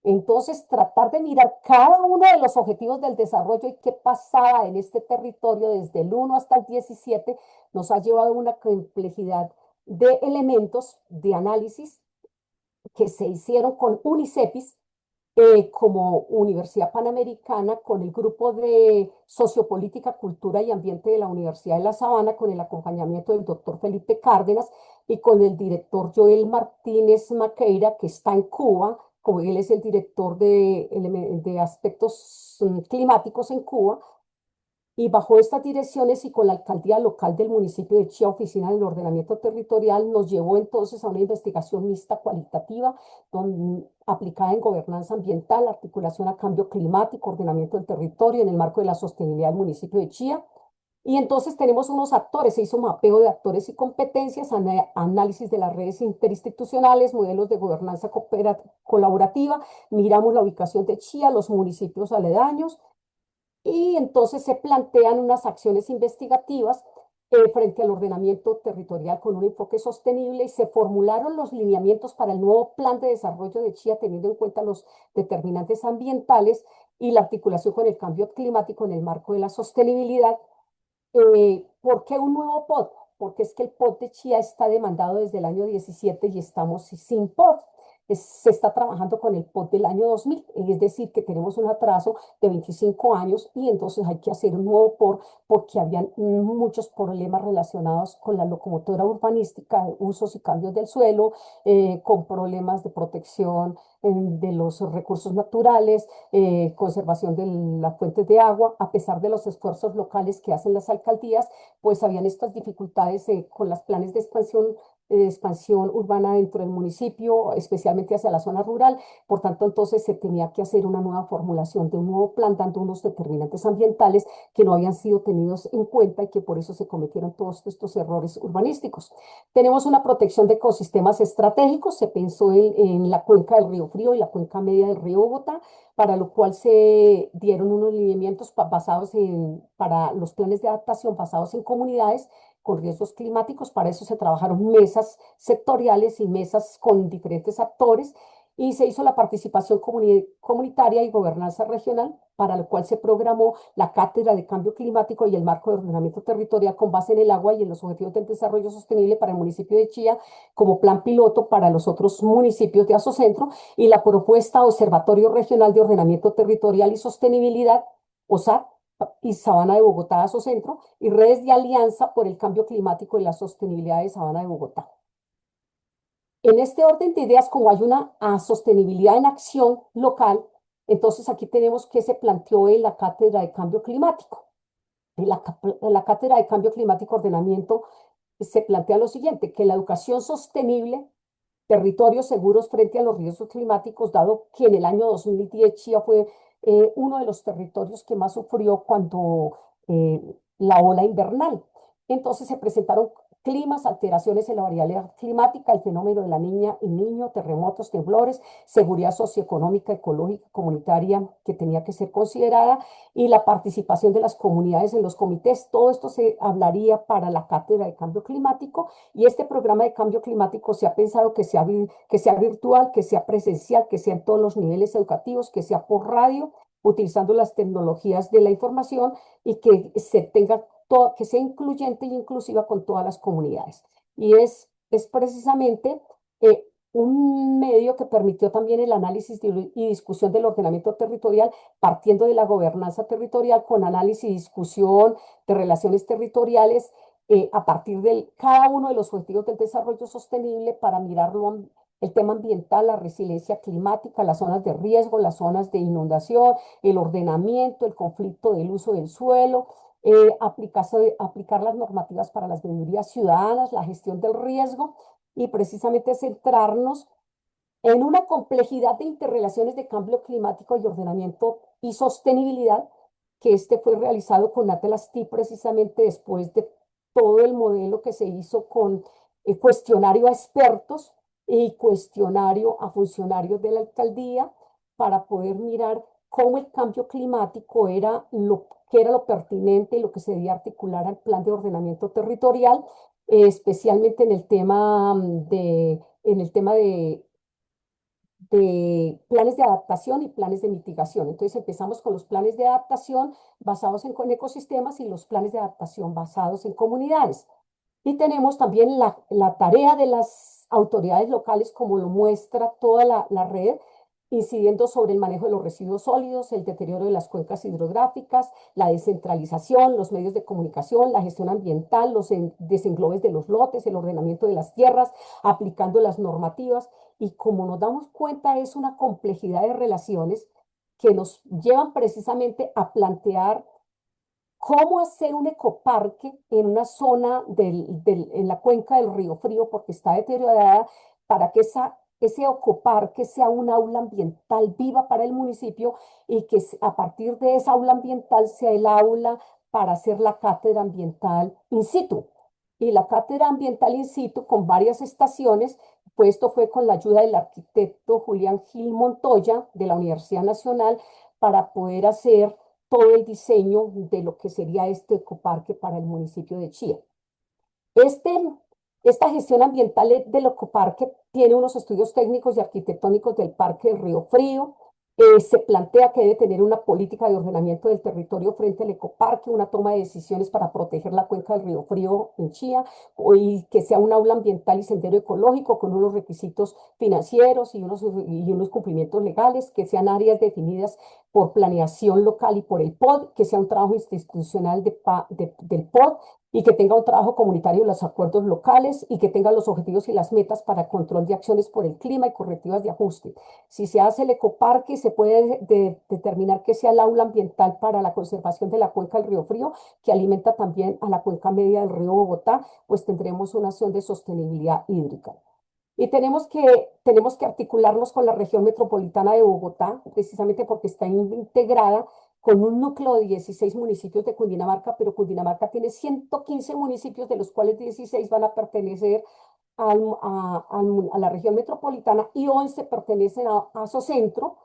Entonces, tratar de mirar cada uno de los objetivos del desarrollo y qué pasaba en este territorio desde el 1 hasta el 17 nos ha llevado a una complejidad de elementos de análisis que se hicieron con UNICEPIS como Universidad Panamericana, con el grupo de Sociopolítica, Cultura y Ambiente de la Universidad de La Sabana, con el acompañamiento del doctor Felipe Cárdenas y con el director Joel Martínez Maqueira, que está en Cuba, como él es el director de aspectos climáticos en Cuba. Y bajo estas direcciones y con la alcaldía local del municipio de Chía, Oficina del Ordenamiento Territorial, nos llevó entonces a una investigación mixta cualitativa aplicada en gobernanza ambiental, articulación a cambio climático, ordenamiento del territorio en el marco de la sostenibilidad del municipio de Chía. Y entonces tenemos unos actores, se hizo mapeo de actores y competencias, análisis de las redes interinstitucionales, modelos de gobernanza colaborativa, miramos la ubicación de Chía, los municipios aledaños, y entonces se plantean unas acciones investigativas frente al ordenamiento territorial con un enfoque sostenible y se formularon los lineamientos para el nuevo plan de desarrollo de Chía teniendo en cuenta los determinantes ambientales y la articulación con el cambio climático en el marco de la sostenibilidad. ¿Por qué un nuevo POD? Porque es que el POD de Chía está demandado desde el año 17 y estamos sin POD. se está trabajando con el POT del año 2000, es decir, que tenemos un atraso de 25 años y entonces hay que hacer un nuevo POR porque habían muchos problemas relacionados con la locomotora urbanística, usos y cambios del suelo, con problemas de protección de los recursos naturales, conservación de las fuentes de agua, a pesar de los esfuerzos locales que hacen las alcaldías, pues habían estas dificultades con los planes de expansión urbana dentro del municipio, especialmente hacia la zona rural. Por tanto, entonces se tenía que hacer una nueva formulación de un nuevo plan, dando unos determinantes ambientales que no habían sido tenidos en cuenta y que por eso se cometieron todos estos errores urbanísticos. Tenemos una protección de ecosistemas estratégicos, se pensó en la cuenca del río Frío y la cuenca media del río Bogotá, para lo cual se dieron unos lineamientos para los planes de adaptación basados en comunidades con riesgos climáticos. Para eso se trabajaron mesas sectoriales y mesas con diferentes actores y se hizo la participación comunitaria y gobernanza regional, para lo cual se programó la Cátedra de Cambio Climático y el Marco de Ordenamiento Territorial con base en el agua y en los Objetivos del Desarrollo Sostenible para el municipio de Chía como plan piloto para los otros municipios de Asocentro, y la propuesta Observatorio Regional de Ordenamiento Territorial y Sostenibilidad, OSAR, y Sabana de Bogotá, Asocentro, y redes de alianza por el cambio climático y la sostenibilidad de Sabana de Bogotá. En este orden de ideas, como hay una sostenibilidad en acción local, entonces aquí tenemos que se planteó en la Cátedra de Cambio Climático. En la Cátedra de Cambio Climático Ordenamiento se plantea lo siguiente, que la educación sostenible, territorios seguros frente a los riesgos climáticos, dado que en el año 2010 Chía fue uno de los territorios que más sufrió cuando la ola invernal. Entonces se presentaron climas, alteraciones en la variabilidad climática, el fenómeno de la niña y niño, terremotos, temblores, seguridad socioeconómica, ecológica, comunitaria que tenía que ser considerada, y la participación de las comunidades en los comités. Todo esto se hablaría para la Cátedra de Cambio Climático, y este programa de cambio climático se ha pensado que sea virtual, que sea presencial, que sea en todos los niveles educativos, que sea por radio, utilizando las tecnologías de la información, y que que sea incluyente y inclusiva con todas las comunidades. Y es precisamente un medio que permitió también el análisis y discusión del ordenamiento territorial, partiendo de la gobernanza territorial con análisis y discusión de relaciones territoriales a partir de cada uno de los objetivos del desarrollo sostenible, para mirarlo el tema ambiental, la resiliencia climática, las zonas de riesgo, las zonas de inundación, el ordenamiento, el conflicto del uso del suelo, aplicar las normativas para las veedurías ciudadanas, la gestión del riesgo, y precisamente centrarnos en una complejidad de interrelaciones de cambio climático y ordenamiento y sostenibilidad, que este fue realizado con Atlas T precisamente después de todo el modelo que se hizo con cuestionario a expertos y cuestionario a funcionarios de la alcaldía, para poder mirar cómo el cambio climático era lo que era lo pertinente y lo que se debía articular al plan de ordenamiento territorial, especialmente en el tema de planes de adaptación y planes de mitigación. Entonces empezamos con los planes de adaptación basados en ecosistemas y los planes de adaptación basados en comunidades. Y tenemos también la tarea de las autoridades locales, como lo muestra toda la red, incidiendo sobre el manejo de los residuos sólidos, el deterioro de las cuencas hidrográficas, la descentralización, los medios de comunicación, la gestión ambiental, los desenglobes de los lotes, el ordenamiento de las tierras, aplicando las normativas. Y como nos damos cuenta, es una complejidad de relaciones que nos llevan precisamente a plantear cómo hacer un ecoparque en una zona en la cuenca del río Frío, porque está deteriorada, para que ese ecoparque sea un aula ambiental viva para el municipio, y que a partir de esa aula ambiental sea el aula para hacer la cátedra ambiental in situ. Y la cátedra ambiental in situ con varias estaciones, pues esto fue con la ayuda del arquitecto Julián Gil Montoya de la Universidad Nacional, para poder hacer todo el diseño de lo que sería este ecoparque para el municipio de Chía. Este, esta gestión ambiental del ecoparque tiene unos estudios técnicos y arquitectónicos del Parque del Río Frío, Se plantea que debe tener una política de ordenamiento del territorio frente al ecoparque, una toma de decisiones para proteger la cuenca del Río Frío en Chía, y que sea un aula ambiental y sendero ecológico con unos requisitos financieros y unos cumplimientos legales, que sean áreas definidas por planeación local y por el POD, que sea un trabajo institucional del POD y que tenga un trabajo comunitario en los acuerdos locales y que tenga los objetivos y las metas para control de acciones por el clima y correctivas de ajuste. Si se hace el ecoparque, se puede determinar que sea el aula ambiental para la conservación de la cuenca del Río Frío, que alimenta también a la cuenca media del río Bogotá, pues tendremos una acción de sostenibilidad hídrica. Y tenemos que articularnos con la región metropolitana de Bogotá, precisamente porque está integrada con un núcleo de 16 municipios de Cundinamarca, pero Cundinamarca tiene 115 municipios, de los cuales 16 van a pertenecer a la región metropolitana y 11 pertenecen a Socientro,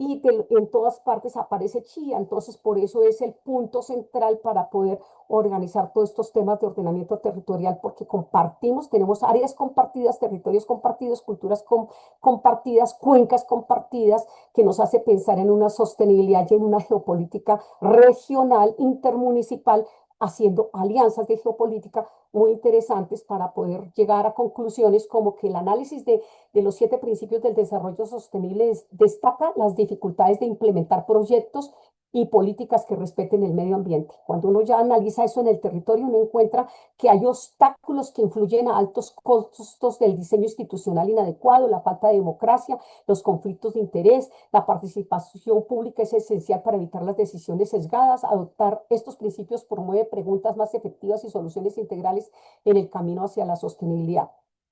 en todas partes aparece Chía, entonces por eso es el punto central para poder organizar todos estos temas de ordenamiento territorial, porque compartimos, tenemos áreas compartidas, territorios compartidos, compartidas, cuencas compartidas, que nos hace pensar en una sostenibilidad y en una geopolítica regional, intermunicipal, haciendo alianzas de geopolítica muy interesantes para poder llegar a conclusiones como que el análisis de los 7 principios del desarrollo sostenible destaca las dificultades de implementar proyectos y políticas que respeten el medio ambiente. Cuando uno ya analiza eso en el territorio, uno encuentra que hay obstáculos que influyen a altos costos del diseño institucional inadecuado, la falta de democracia, los conflictos de interés, la participación pública es esencial para evitar las decisiones sesgadas. Adoptar estos principios promueve preguntas más efectivas y soluciones integrales en el camino hacia la sostenibilidad.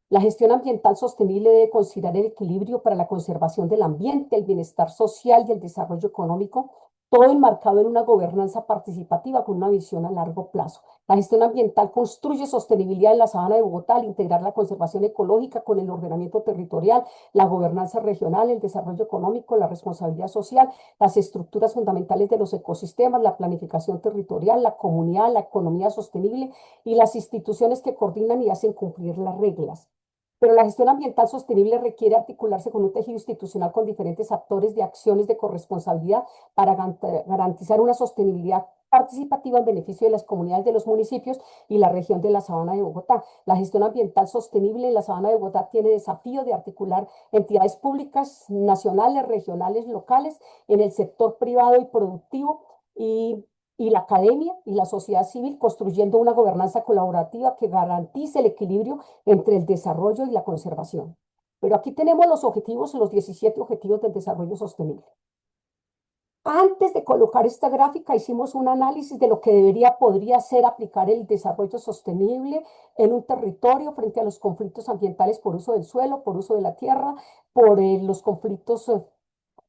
La gestión ambiental sostenible debe considerar el equilibrio para la conservación del ambiente, el bienestar social y el desarrollo económico, todo enmarcado en una gobernanza participativa con una visión a largo plazo. La gestión ambiental construye sostenibilidad en la sabana de Bogotá al integrar la conservación ecológica con el ordenamiento territorial, la gobernanza regional, el desarrollo económico, la responsabilidad social, las estructuras fundamentales de los ecosistemas, la planificación territorial, la comunidad, la economía sostenible y las instituciones que coordinan y hacen cumplir las reglas. Pero la gestión ambiental sostenible requiere articularse con un tejido institucional con diferentes actores de acciones de corresponsabilidad para garantizar una sostenibilidad participativa en beneficio de las comunidades de los municipios y la región de la Sabana de Bogotá. La gestión ambiental sostenible en la Sabana de Bogotá tiene desafío de articular entidades públicas, nacionales, regionales, locales, en el sector privado y productivo y la academia y la sociedad civil, construyendo una gobernanza colaborativa que garantice el equilibrio entre el desarrollo y la conservación. Pero aquí tenemos los 17 objetivos del desarrollo sostenible. Antes de colocar esta gráfica, hicimos un análisis de lo que podría ser aplicar el desarrollo sostenible en un territorio frente a los conflictos ambientales por uso del suelo, por uso de la tierra, por los conflictos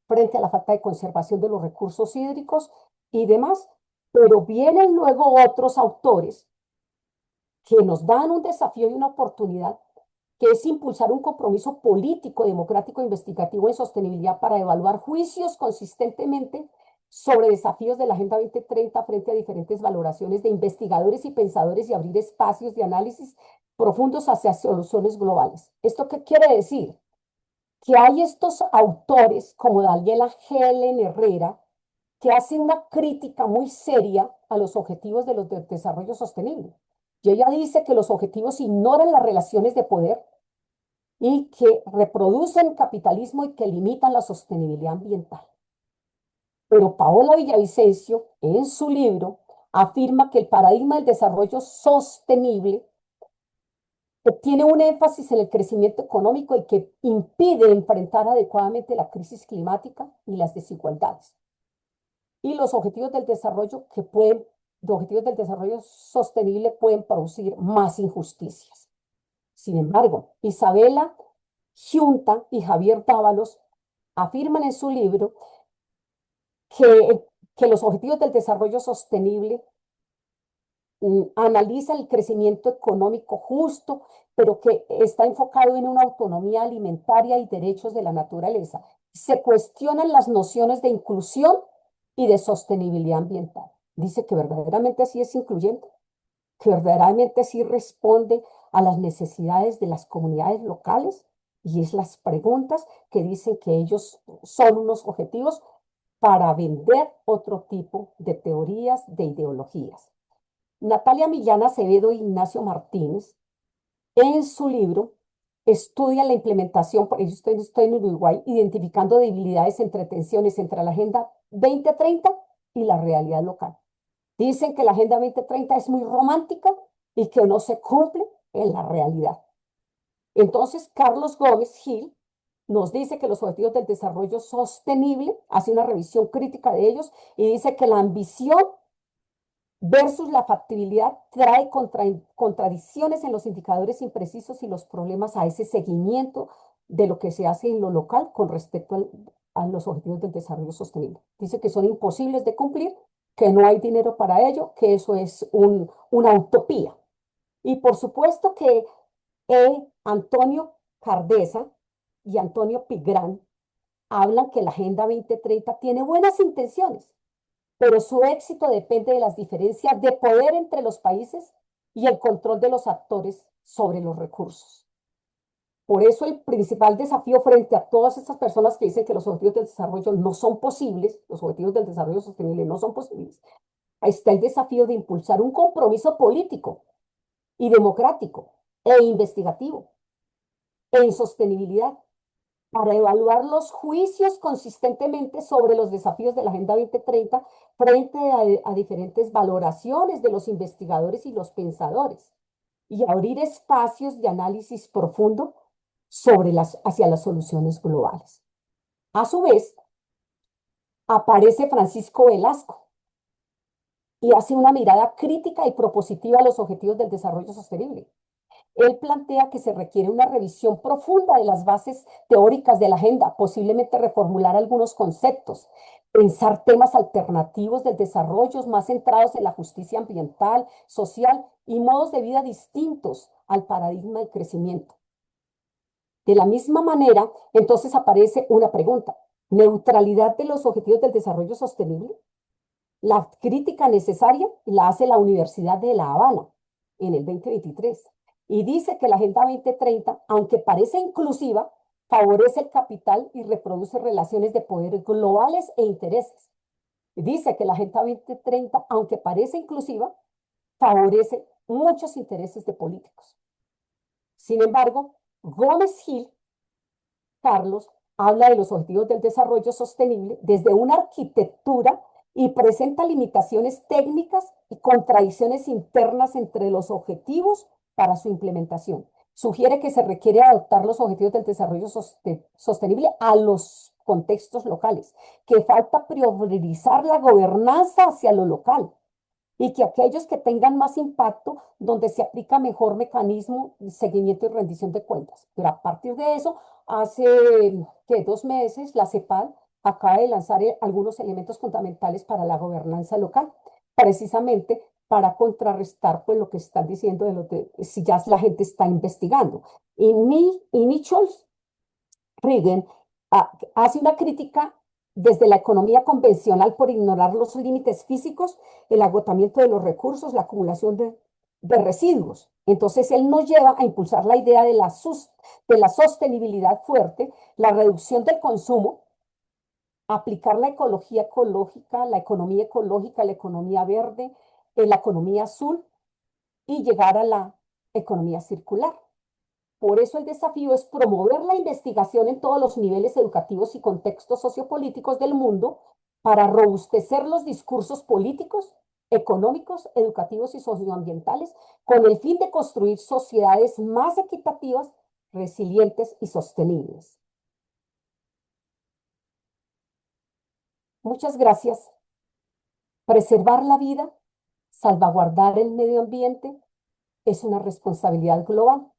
frente a la falta de conservación de los recursos hídricos y demás. Pero vienen luego otros autores que nos dan un desafío y una oportunidad, que es impulsar un compromiso político, democrático, investigativo en sostenibilidad para evaluar juicios consistentemente sobre desafíos de la Agenda 2030 frente a diferentes valoraciones de investigadores y pensadores y abrir espacios de análisis profundos hacia soluciones globales. ¿Esto qué quiere decir? Que hay estos autores como Daniela Helen Herrera, que hace una crítica muy seria a los objetivos de desarrollo sostenible. Y ella dice que los objetivos ignoran las relaciones de poder y que reproducen capitalismo y que limitan la sostenibilidad ambiental. Pero Paola Villavicencio, en su libro, afirma que el paradigma del desarrollo sostenible tiene un énfasis en el crecimiento económico y que impide enfrentar adecuadamente la crisis climática y las desigualdades. Y los objetivos del desarrollo los objetivos del desarrollo sostenible pueden producir más injusticias. Sin embargo, Isabela Giunta y Javier Dávalos afirman en su libro que, que los objetivos del desarrollo sostenible analizan el crecimiento económico justo, pero que está enfocado en una autonomía alimentaria y derechos de la naturaleza. Se cuestionan las nociones de inclusión y de sostenibilidad ambiental. Dice que verdaderamente así es incluyente, que verdaderamente sí responde a las necesidades de las comunidades locales Y es las preguntas que dicen que ellos son unos objetivos para vender otro tipo de teorías, de ideologías. Natalia Millán Acevedo e Ignacio Martínez, en su libro, estudian la implementación, por ello estoy en Uruguay, identificando debilidades entre tensiones entre la Agenda 2030 y la realidad local. Dicen que la Agenda 2030 es muy romántica y que no se cumple en la realidad. Entonces, Carlos Gómez Gil nos dice que los objetivos del desarrollo sostenible, hace una revisión crítica de ellos y dice que la ambición versus la factibilidad trae contradicciones en los indicadores imprecisos y los problemas a ese seguimiento de lo que se hace en lo local con respecto a los objetivos del desarrollo sostenible. Dice que son imposibles de cumplir, que no hay dinero para ello, que eso es una utopía. Y por supuesto que Antonio Cardesa y Antonio Pigrán hablan que la Agenda 2030 tiene buenas intenciones, pero su éxito depende de las diferencias de poder entre los países y el control de los actores sobre los recursos. Por eso el principal desafío frente a todas estas personas que dicen que los objetivos del desarrollo no son posibles, los objetivos del desarrollo sostenible no son posibles, está el desafío de impulsar un compromiso político y democrático e investigativo en sostenibilidad para evaluar los juicios consistentemente sobre los desafíos de la Agenda 2030 frente a diferentes valoraciones de los investigadores y los pensadores y abrir espacios de análisis profundo hacia las soluciones globales. A su vez, aparece Francisco Velasco y hace una mirada crítica y propositiva a los objetivos del desarrollo sostenible. Él plantea que se requiere una revisión profunda de las bases teóricas de la agenda, posiblemente reformular algunos conceptos, pensar temas alternativos del desarrollo más centrados en la justicia ambiental, social y modos de vida distintos al paradigma del crecimiento. De la misma manera, entonces aparece una pregunta: ¿neutralidad de los objetivos del desarrollo sostenible? La crítica necesaria la hace la Universidad de La Habana en el 2023 y dice que la Agenda 2030, aunque parece inclusiva, favorece el capital y reproduce relaciones de poder globales e intereses. Dice que la Agenda 2030, aunque parece inclusiva, favorece muchos intereses de políticos. Sin embargo, Gómez Gil, Carlos, habla de los objetivos del desarrollo sostenible desde una arquitectura y presenta limitaciones técnicas y contradicciones internas entre los objetivos para su implementación. Sugiere que se requiere adaptar los objetivos del desarrollo sostenible a los contextos locales, que falta priorizar la gobernanza hacia lo local y que aquellos que tengan más impacto, donde se aplica mejor mecanismo de seguimiento y rendición de cuentas. Pero a partir de eso, hace que 2 meses, la CEPAL acaba de lanzar algunos elementos fundamentales para la gobernanza local, precisamente para contrarrestar pues, lo que están diciendo si ya la gente está investigando. Y Nichols Reagan hace una crítica desde la economía convencional por ignorar los límites físicos, el agotamiento de los recursos, la acumulación de residuos. Entonces, él nos lleva a impulsar la idea de la sostenibilidad fuerte, la reducción del consumo, aplicar la ecología ecológica, la economía verde, la economía azul y llegar a la economía circular. Por eso el desafío es promover la investigación en todos los niveles educativos y contextos sociopolíticos del mundo para robustecer los discursos políticos, económicos, educativos y socioambientales con el fin de construir sociedades más equitativas, resilientes y sostenibles. Muchas gracias. Preservar la vida, salvaguardar el medio ambiente es una responsabilidad global.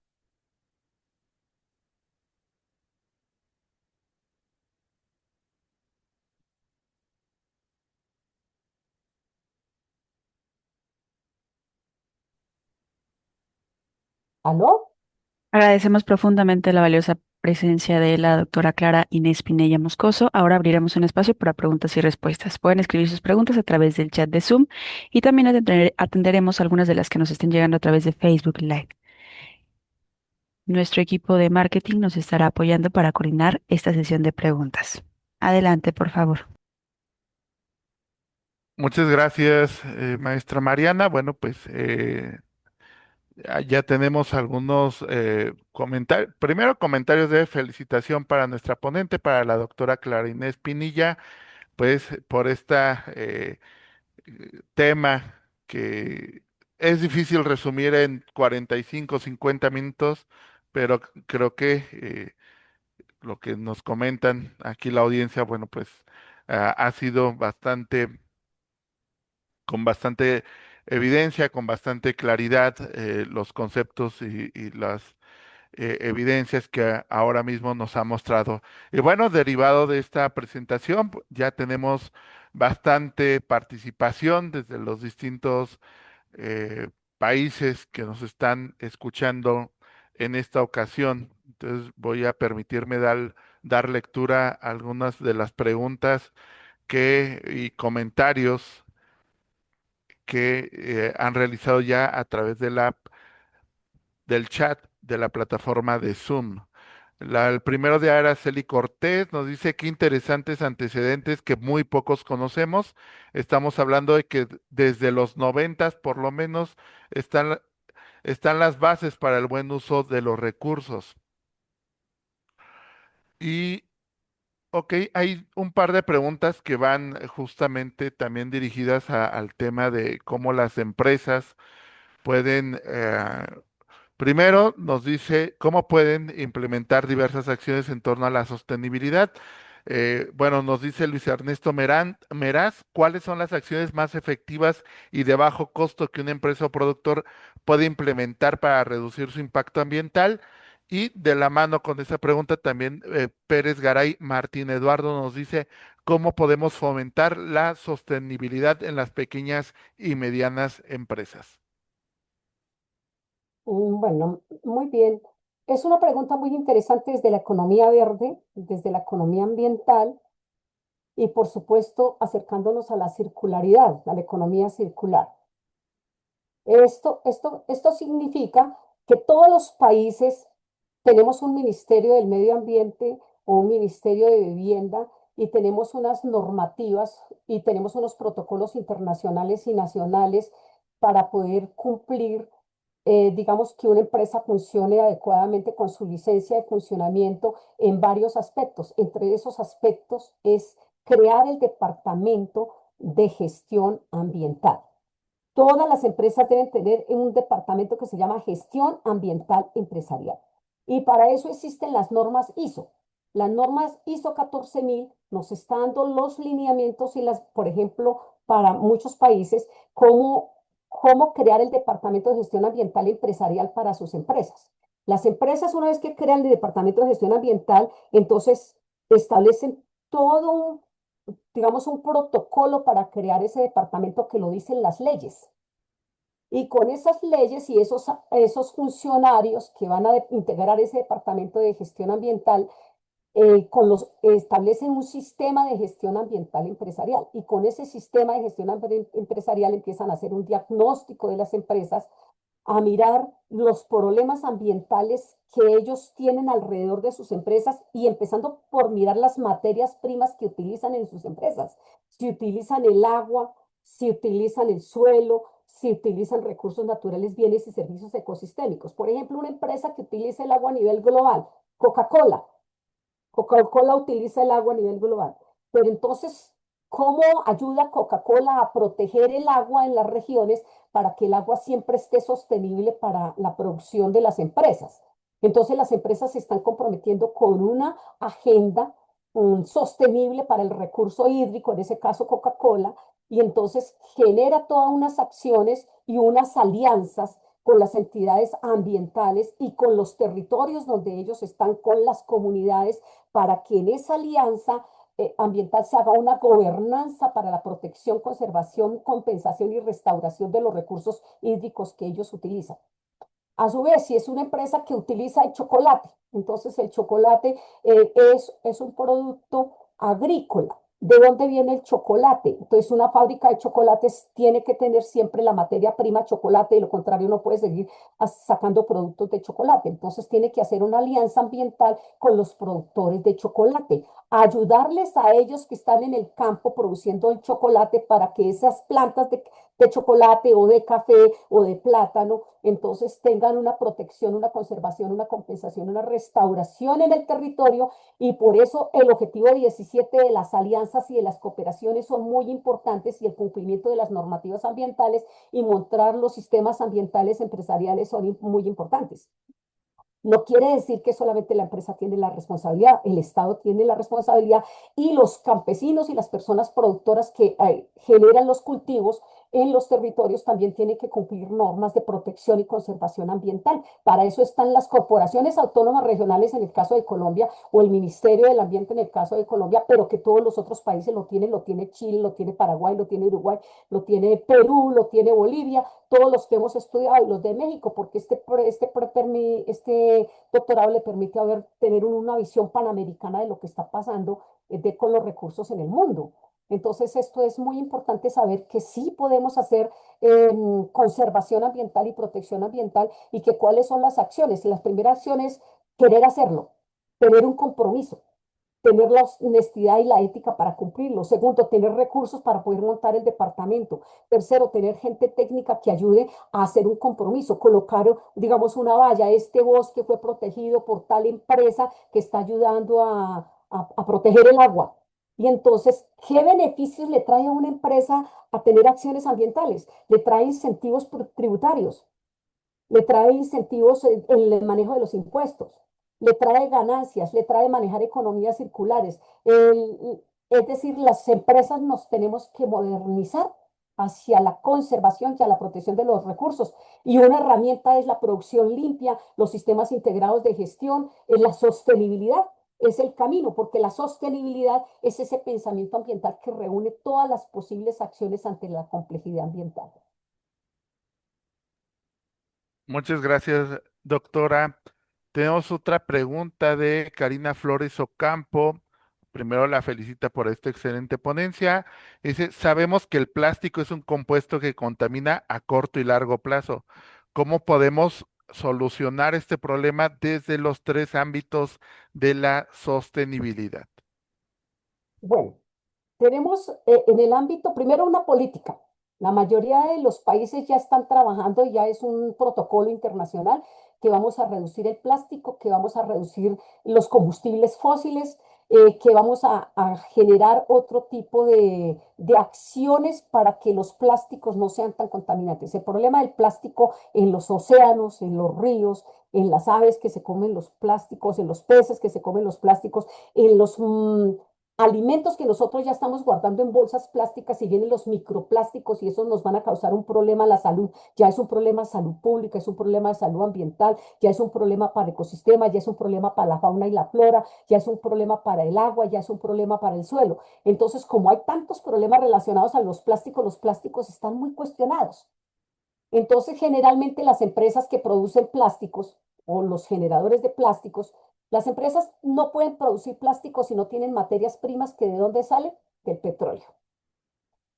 ¿Aló? Agradecemos profundamente la valiosa presencia de la doctora Clara Inés Pinella Moscoso. Ahora abriremos un espacio para preguntas y respuestas. Pueden escribir sus preguntas a través del chat de Zoom y también atenderemos algunas de las que nos estén llegando a través de Facebook Live. Nuestro equipo de marketing nos estará apoyando para coordinar esta sesión de preguntas. Adelante, por favor. Muchas gracias, maestra Mariana. Bueno, pues ya tenemos algunos comentarios. Primero, comentarios de felicitación para nuestra ponente, para la doctora Clara Inés Pinilla, pues por esta tema que es difícil resumir en 45, 50 minutos, pero creo que lo que nos comentan aquí la audiencia, bueno, pues ha sido con bastante evidencia, con bastante claridad, los conceptos y las evidencias que ahora mismo nos ha mostrado. Y bueno, derivado de esta presentación, ya tenemos bastante participación desde los distintos países que nos están escuchando en esta ocasión. Entonces voy a permitirme dar lectura a algunas de las preguntas y comentarios que han realizado ya a través de del chat de la plataforma de Zoom. El primero de Araceli Cortés nos dice qué interesantes antecedentes que muy pocos conocemos. Estamos hablando de que desde los 90 por lo menos están, están las bases para el buen uso de los recursos. Y, ok, hay un par de preguntas que van justamente también dirigidas al tema de cómo las empresas pueden primero, nos dice cómo pueden implementar diversas acciones en torno a la sostenibilidad. Bueno, nos dice Luis Ernesto Meraz, ¿cuáles son las acciones más efectivas y de bajo costo que una empresa o productor puede implementar para reducir su impacto ambiental? Y de la mano con esa pregunta también Pérez Garay Martín Eduardo nos dice cómo podemos fomentar la sostenibilidad en las pequeñas y medianas empresas. Bueno, muy bien. Es una pregunta muy interesante desde la economía verde, desde la economía ambiental y, por supuesto, acercándonos a la circularidad, a la economía circular. Esto significa que todos los países tenemos un Ministerio del Medio Ambiente o un Ministerio de Vivienda y tenemos unas normativas y tenemos unos protocolos internacionales y nacionales para poder cumplir, digamos, que una empresa funcione adecuadamente con su licencia de funcionamiento en varios aspectos. Entre esos aspectos es crear el Departamento de Gestión Ambiental. Todas las empresas deben tener un departamento que se llama Gestión Ambiental Empresarial. Y para eso existen las normas ISO. Las normas ISO 14000 nos están dando los lineamientos y por ejemplo, para muchos países, cómo crear el Departamento de Gestión Ambiental Empresarial para sus empresas. Las empresas, una vez que crean el Departamento de Gestión Ambiental, entonces establecen todo digamos, un protocolo para crear ese departamento que lo dicen las leyes. Y con esas leyes y esos funcionarios que van a integrar ese departamento de gestión ambiental, establecen un sistema de gestión ambiental empresarial. Y con ese sistema de gestión empresarial empiezan a hacer un diagnóstico de las empresas, a mirar los problemas ambientales que ellos tienen alrededor de sus empresas y empezando por mirar las materias primas que utilizan en sus empresas. Si utilizan el agua, si utilizan el suelo, si utilizan recursos naturales, bienes y servicios ecosistémicos. Por ejemplo, una empresa que utiliza el agua a nivel global, Coca-Cola. Coca-Cola utiliza el agua a nivel global. Pero entonces, ¿cómo ayuda Coca-Cola a proteger el agua en las regiones para que el agua siempre esté sostenible para la producción de las empresas? Entonces, las empresas se están comprometiendo con una agenda sostenible para el recurso hídrico, en ese caso Coca-Cola, y entonces genera todas unas acciones y unas alianzas con las entidades ambientales y con los territorios donde ellos están, con las comunidades, para que en esa alianza ambiental se haga una gobernanza para la protección, conservación, compensación y restauración de los recursos hídricos que ellos utilizan. A su vez, si es una empresa que utiliza el chocolate, entonces el chocolate es un producto agrícola. ¿De dónde viene el chocolate? Entonces, una fábrica de chocolates tiene que tener siempre la materia prima chocolate, de lo contrario no puede seguir sacando productos de chocolate. Entonces, tiene que hacer una alianza ambiental con los productores de chocolate, ayudarles a ellos que están en el campo produciendo el chocolate para que esas plantas de chocolate o de café o de plátano, entonces tengan una protección, una conservación, una compensación, una restauración en el territorio, y por eso el objetivo 17 de las alianzas y de las cooperaciones son muy importantes, y el cumplimiento de las normativas ambientales y mostrar los sistemas ambientales empresariales son muy importantes. No quiere decir que solamente la empresa tiene la responsabilidad, el Estado tiene la responsabilidad, y los campesinos y las personas productoras que generan los cultivos en los territorios también tienen que cumplir normas de protección y conservación ambiental. Para eso están las corporaciones autónomas regionales en el caso de Colombia, o el Ministerio del Ambiente en el caso de Colombia, pero que todos los otros países lo tiene Chile, lo tiene Paraguay, lo tiene Uruguay, lo tiene Perú, lo tiene Bolivia, todos los que hemos estudiado, y los de México, porque este doctorado le permite tener una visión panamericana de lo que está pasando con los recursos en el mundo. Entonces, esto es muy importante saber que sí podemos hacer conservación ambiental y protección ambiental, y que cuáles son las acciones. Y la primera acción es querer hacerlo, tener un compromiso, tener la honestidad y la ética para cumplirlo. Segundo, tener recursos para poder montar el departamento. Tercero, tener gente técnica que ayude a hacer un compromiso, colocar, digamos, una valla. Este bosque fue protegido por tal empresa que está ayudando a proteger el agua. Y entonces, ¿qué beneficios le trae a una empresa a tener acciones ambientales? Le trae incentivos tributarios, le trae incentivos en el manejo de los impuestos, le trae ganancias, le trae manejar economías circulares. Es decir, las empresas nos tenemos que modernizar hacia la conservación y a la protección de los recursos. Y una herramienta es la producción limpia, los sistemas integrados de gestión, la sostenibilidad. Es el camino, porque la sostenibilidad es ese pensamiento ambiental que reúne todas las posibles acciones ante la complejidad ambiental. Muchas gracias, doctora. Tenemos otra pregunta de Karina Flores Ocampo. Primero la felicita por esta excelente ponencia. Dice, sabemos que el plástico es un compuesto que contamina a corto y largo plazo. ¿Cómo podemos solucionar este problema desde los tres ámbitos de la sostenibilidad? Bueno, tenemos en el ámbito, primero, una política. La mayoría de los países ya están trabajando, y ya es un protocolo internacional, que vamos a reducir el plástico, que vamos a reducir los combustibles fósiles, que vamos a generar otro tipo de acciones para que los plásticos no sean tan contaminantes. El problema del plástico en los océanos, en los ríos, en las aves que se comen los plásticos, en los peces que se comen los plásticos, en los alimentos que nosotros ya estamos guardando en bolsas plásticas, y vienen los microplásticos, y esos nos van a causar un problema a la salud. Ya es un problema de salud pública, es un problema de salud ambiental, ya es un problema para el ecosistema, ya es un problema para la fauna y la flora, ya es un problema para el agua, ya es un problema para el suelo. Entonces, como hay tantos problemas relacionados a los plásticos están muy cuestionados. Entonces, generalmente las empresas que producen plásticos, o los generadores de plásticos, las empresas no pueden producir plásticos si no tienen materias primas, que de dónde salen, del petróleo.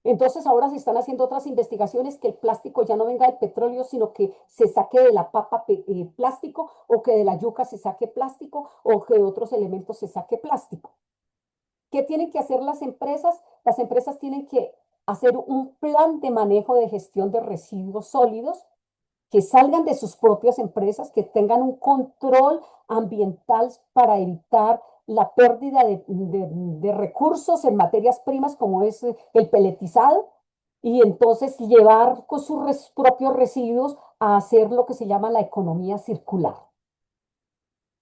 Entonces, ahora se están haciendo otras investigaciones, que el plástico ya no venga del petróleo, sino que se saque de la papa plástico, o que de la yuca se saque plástico, o que de otros elementos se saque plástico. ¿Qué tienen que hacer las empresas? Las empresas tienen que hacer un plan de manejo de gestión de residuos sólidos, que salgan de sus propias empresas, que tengan un control ambiental para evitar la pérdida de recursos en materias primas, como es el peletizado, y entonces llevar con sus propios residuos a hacer lo que se llama la economía circular.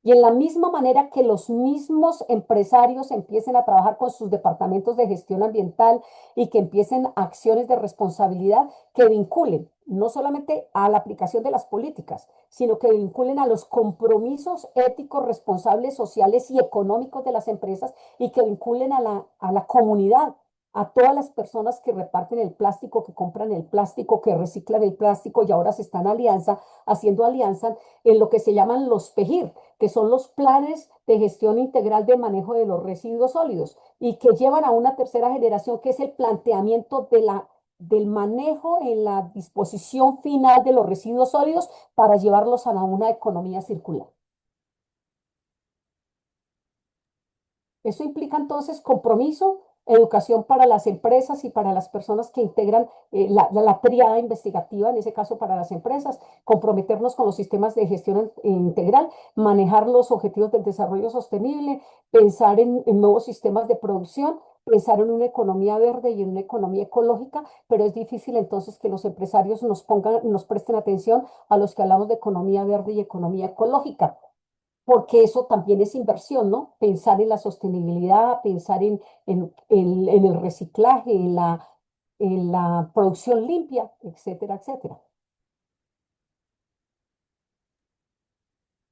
Y en la misma manera que los mismos empresarios empiecen a trabajar con sus departamentos de gestión ambiental, y que empiecen acciones de responsabilidad que vinculen no solamente a la aplicación de las políticas, sino que vinculen a los compromisos éticos, responsables, sociales y económicos de las empresas, y que vinculen a la comunidad, a todas las personas que reparten el plástico, que compran el plástico, que reciclan el plástico y ahora se están haciendo alianza en lo que se llaman los PEGIR, que son los planes de gestión integral de manejo de los residuos sólidos y que llevan a una tercera generación, que es el planteamiento del manejo en la disposición final de los residuos sólidos para llevarlos a una economía circular. Eso implica entonces compromiso, educación para las empresas y para las personas que integran la tríada investigativa, en ese caso para las empresas, comprometernos con los sistemas de gestión integral, manejar los objetivos del desarrollo sostenible, pensar en nuevos sistemas de producción, pensar en una economía verde y en una economía ecológica, pero es difícil entonces que los empresarios nos presten atención a los que hablamos de economía verde y economía ecológica, porque eso también es inversión, ¿no? Pensar en la sostenibilidad, pensar en el reciclaje, en la producción limpia, etcétera, etcétera.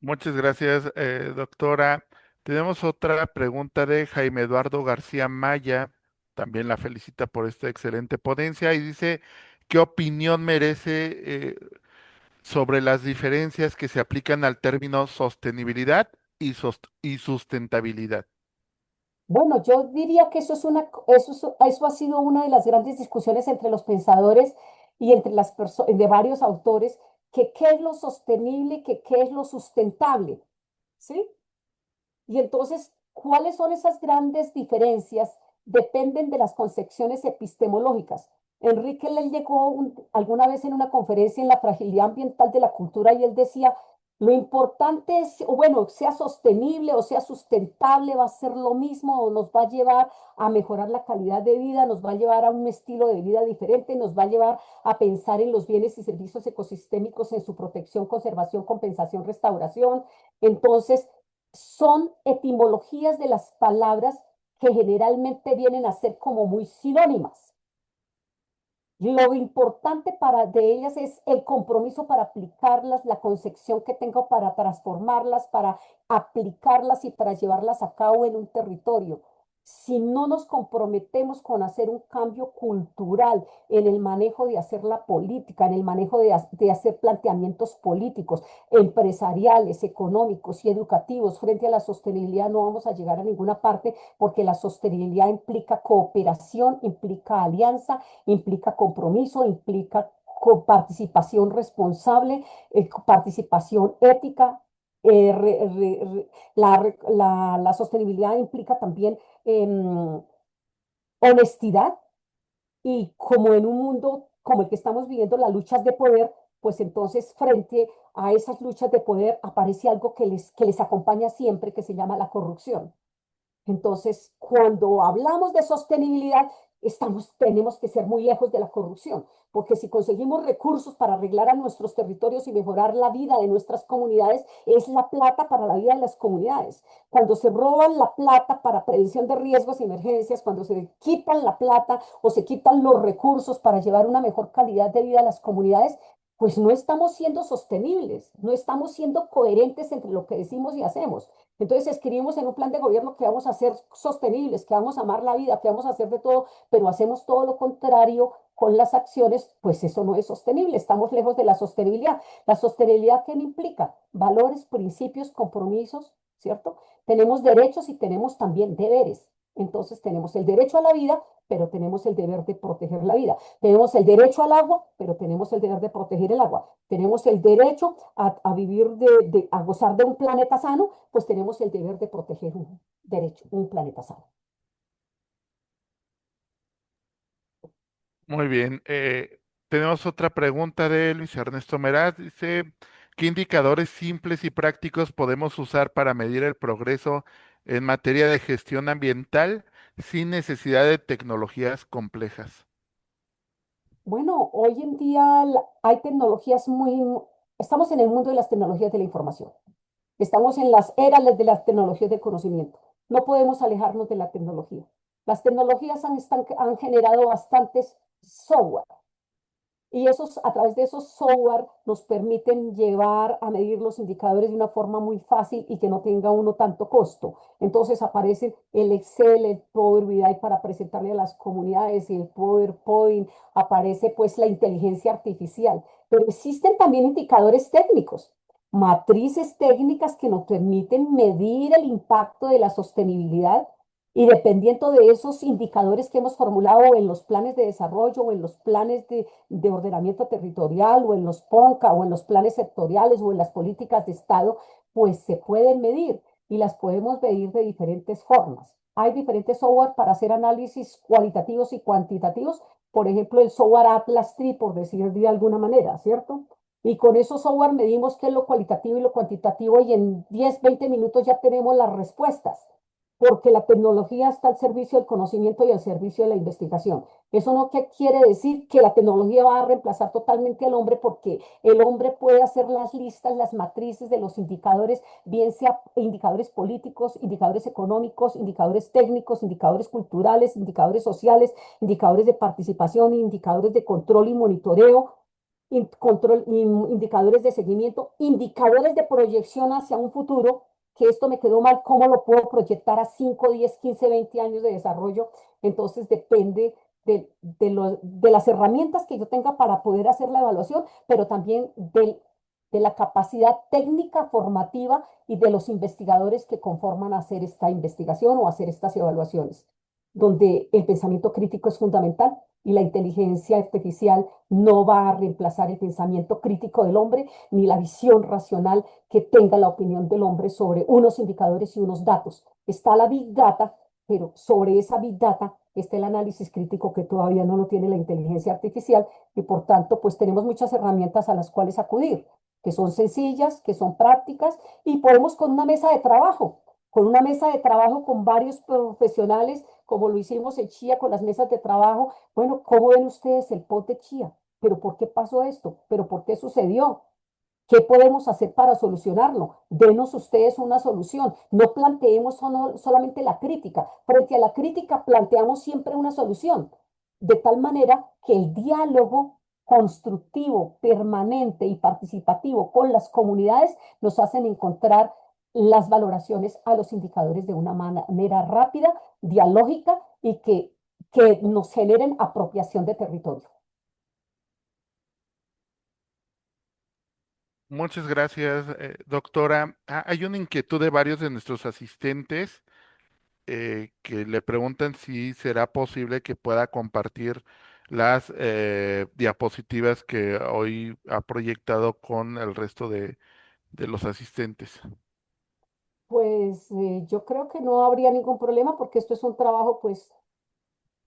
Muchas gracias, doctora. Tenemos otra pregunta de Jaime Eduardo García Maya. También la felicita por esta excelente ponencia y dice, ¿qué opinión merece sobre las diferencias que se aplican al término sostenibilidad y sustentabilidad? Bueno, yo diría que eso ha sido una de las grandes discusiones entre los pensadores y entre las personas, de varios autores, que qué es lo sostenible, que qué es lo sustentable, ¿sí? Y entonces, ¿cuáles son esas grandes diferencias? Dependen de las concepciones epistemológicas. Enrique le llegó alguna vez en una conferencia en la fragilidad ambiental de la cultura y él decía, lo importante es, o bueno, sea sostenible o sea sustentable, va a ser lo mismo o nos va a llevar a mejorar la calidad de vida, nos va a llevar a un estilo de vida diferente, nos va a llevar a pensar en los bienes y servicios ecosistémicos, en su protección, conservación, compensación, restauración. Entonces, son etimologías de las palabras que generalmente vienen a ser como muy sinónimas. Lo importante de ellas es el compromiso para aplicarlas, la concepción que tengo para transformarlas, para aplicarlas y para llevarlas a cabo en un territorio. Si no nos comprometemos con hacer un cambio cultural en el manejo de hacer la política, en el manejo de hacer planteamientos políticos, empresariales, económicos y educativos frente a la sostenibilidad, no vamos a llegar a ninguna parte, porque la sostenibilidad implica cooperación, implica alianza, implica compromiso, implica participación responsable, participación ética. La sostenibilidad implica también honestidad, y como en un mundo como el que estamos viviendo, las luchas de poder, pues entonces frente a esas luchas de poder aparece algo que les acompaña siempre, que se llama la corrupción. Entonces, cuando hablamos de sostenibilidad, tenemos que ser muy lejos de la corrupción, porque si conseguimos recursos para arreglar a nuestros territorios y mejorar la vida de nuestras comunidades, es la plata para la vida de las comunidades. Cuando se roban la plata para prevención de riesgos y emergencias, cuando se quitan la plata o se quitan los recursos para llevar una mejor calidad de vida a las comunidades, pues no estamos siendo sostenibles, no estamos siendo coherentes entre lo que decimos y hacemos. Entonces escribimos en un plan de gobierno que vamos a ser sostenibles, que vamos a amar la vida, que vamos a hacer de todo, pero hacemos todo lo contrario con las acciones, pues eso no es sostenible, estamos lejos de la sostenibilidad. ¿La sostenibilidad qué me implica? Valores, principios, compromisos, ¿cierto? Tenemos derechos y tenemos también deberes. Entonces tenemos el derecho a la vida, pero tenemos el deber de proteger la vida. Tenemos el derecho al agua, pero tenemos el deber de proteger el agua. Tenemos el derecho a vivir, a gozar de un planeta sano, pues tenemos el deber de proteger un planeta sano. Muy bien. Tenemos otra pregunta de Luis Ernesto Meraz. Dice, ¿qué indicadores simples y prácticos podemos usar para medir el progreso en materia de gestión ambiental sin necesidad de tecnologías complejas? Bueno, hoy en día hay tecnologías estamos en el mundo de las tecnologías de la información. Estamos en las eras de las tecnologías del conocimiento. No podemos alejarnos de la tecnología. Las tecnologías han generado bastantes software. Y esos, a través de esos software nos permiten llevar a medir los indicadores de una forma muy fácil y que no tenga uno tanto costo. Entonces aparece el Excel, el Power BI para presentarle a las comunidades y el PowerPoint, aparece pues la inteligencia artificial, pero existen también indicadores técnicos, matrices técnicas que nos permiten medir el impacto de la sostenibilidad y dependiendo de esos indicadores que hemos formulado en los planes de desarrollo o en los planes de ordenamiento territorial o en los PONCA o en los planes sectoriales o en las políticas de Estado, pues se pueden medir y las podemos medir de diferentes formas. Hay diferentes software para hacer análisis cualitativos y cuantitativos, por ejemplo, el software Atlas Tree, por decir de alguna manera, ¿cierto? Y con esos software medimos qué es lo cualitativo y lo cuantitativo y en 10, 20 minutos ya tenemos las respuestas porque la tecnología está al servicio del conocimiento y al servicio de la investigación. Eso no quiere decir que la tecnología va a reemplazar totalmente al hombre, porque el hombre puede hacer las listas, las matrices de los indicadores, bien sea indicadores políticos, indicadores económicos, indicadores técnicos, indicadores culturales, indicadores sociales, indicadores de participación, indicadores de control y monitoreo, indicadores de seguimiento, indicadores de proyección hacia un futuro, que esto me quedó mal, ¿cómo lo puedo proyectar a 5, 10, 15, 20 años de desarrollo? Entonces depende de las herramientas que yo tenga para poder hacer la evaluación, pero también de la capacidad técnica formativa y de los investigadores que conforman hacer esta investigación o hacer estas evaluaciones, donde el pensamiento crítico es fundamental y la inteligencia artificial no va a reemplazar el pensamiento crítico del hombre ni la visión racional que tenga la opinión del hombre sobre unos indicadores y unos datos. Está la Big Data, pero sobre esa Big Data está el análisis crítico que todavía no lo tiene la inteligencia artificial y por tanto pues tenemos muchas herramientas a las cuales acudir, que son sencillas, que son prácticas y podemos con una mesa de trabajo con varios profesionales, como lo hicimos en Chía con las mesas de trabajo. Bueno, ¿cómo ven ustedes el pot de Chía? ¿Pero por qué pasó esto? ¿Pero por qué sucedió? ¿Qué podemos hacer para solucionarlo? Denos ustedes una solución. No planteemos solamente la crítica. Frente a la crítica planteamos siempre una solución, de tal manera que el diálogo constructivo, permanente y participativo con las comunidades nos hacen encontrar las valoraciones a los indicadores de una manera rápida, dialógica y que nos generen apropiación de territorio. Muchas gracias, doctora. Hay una inquietud de varios de nuestros asistentes que le preguntan si será posible que pueda compartir las diapositivas que hoy ha proyectado con el resto de los asistentes. Pues yo creo que no habría ningún problema porque esto es un trabajo pues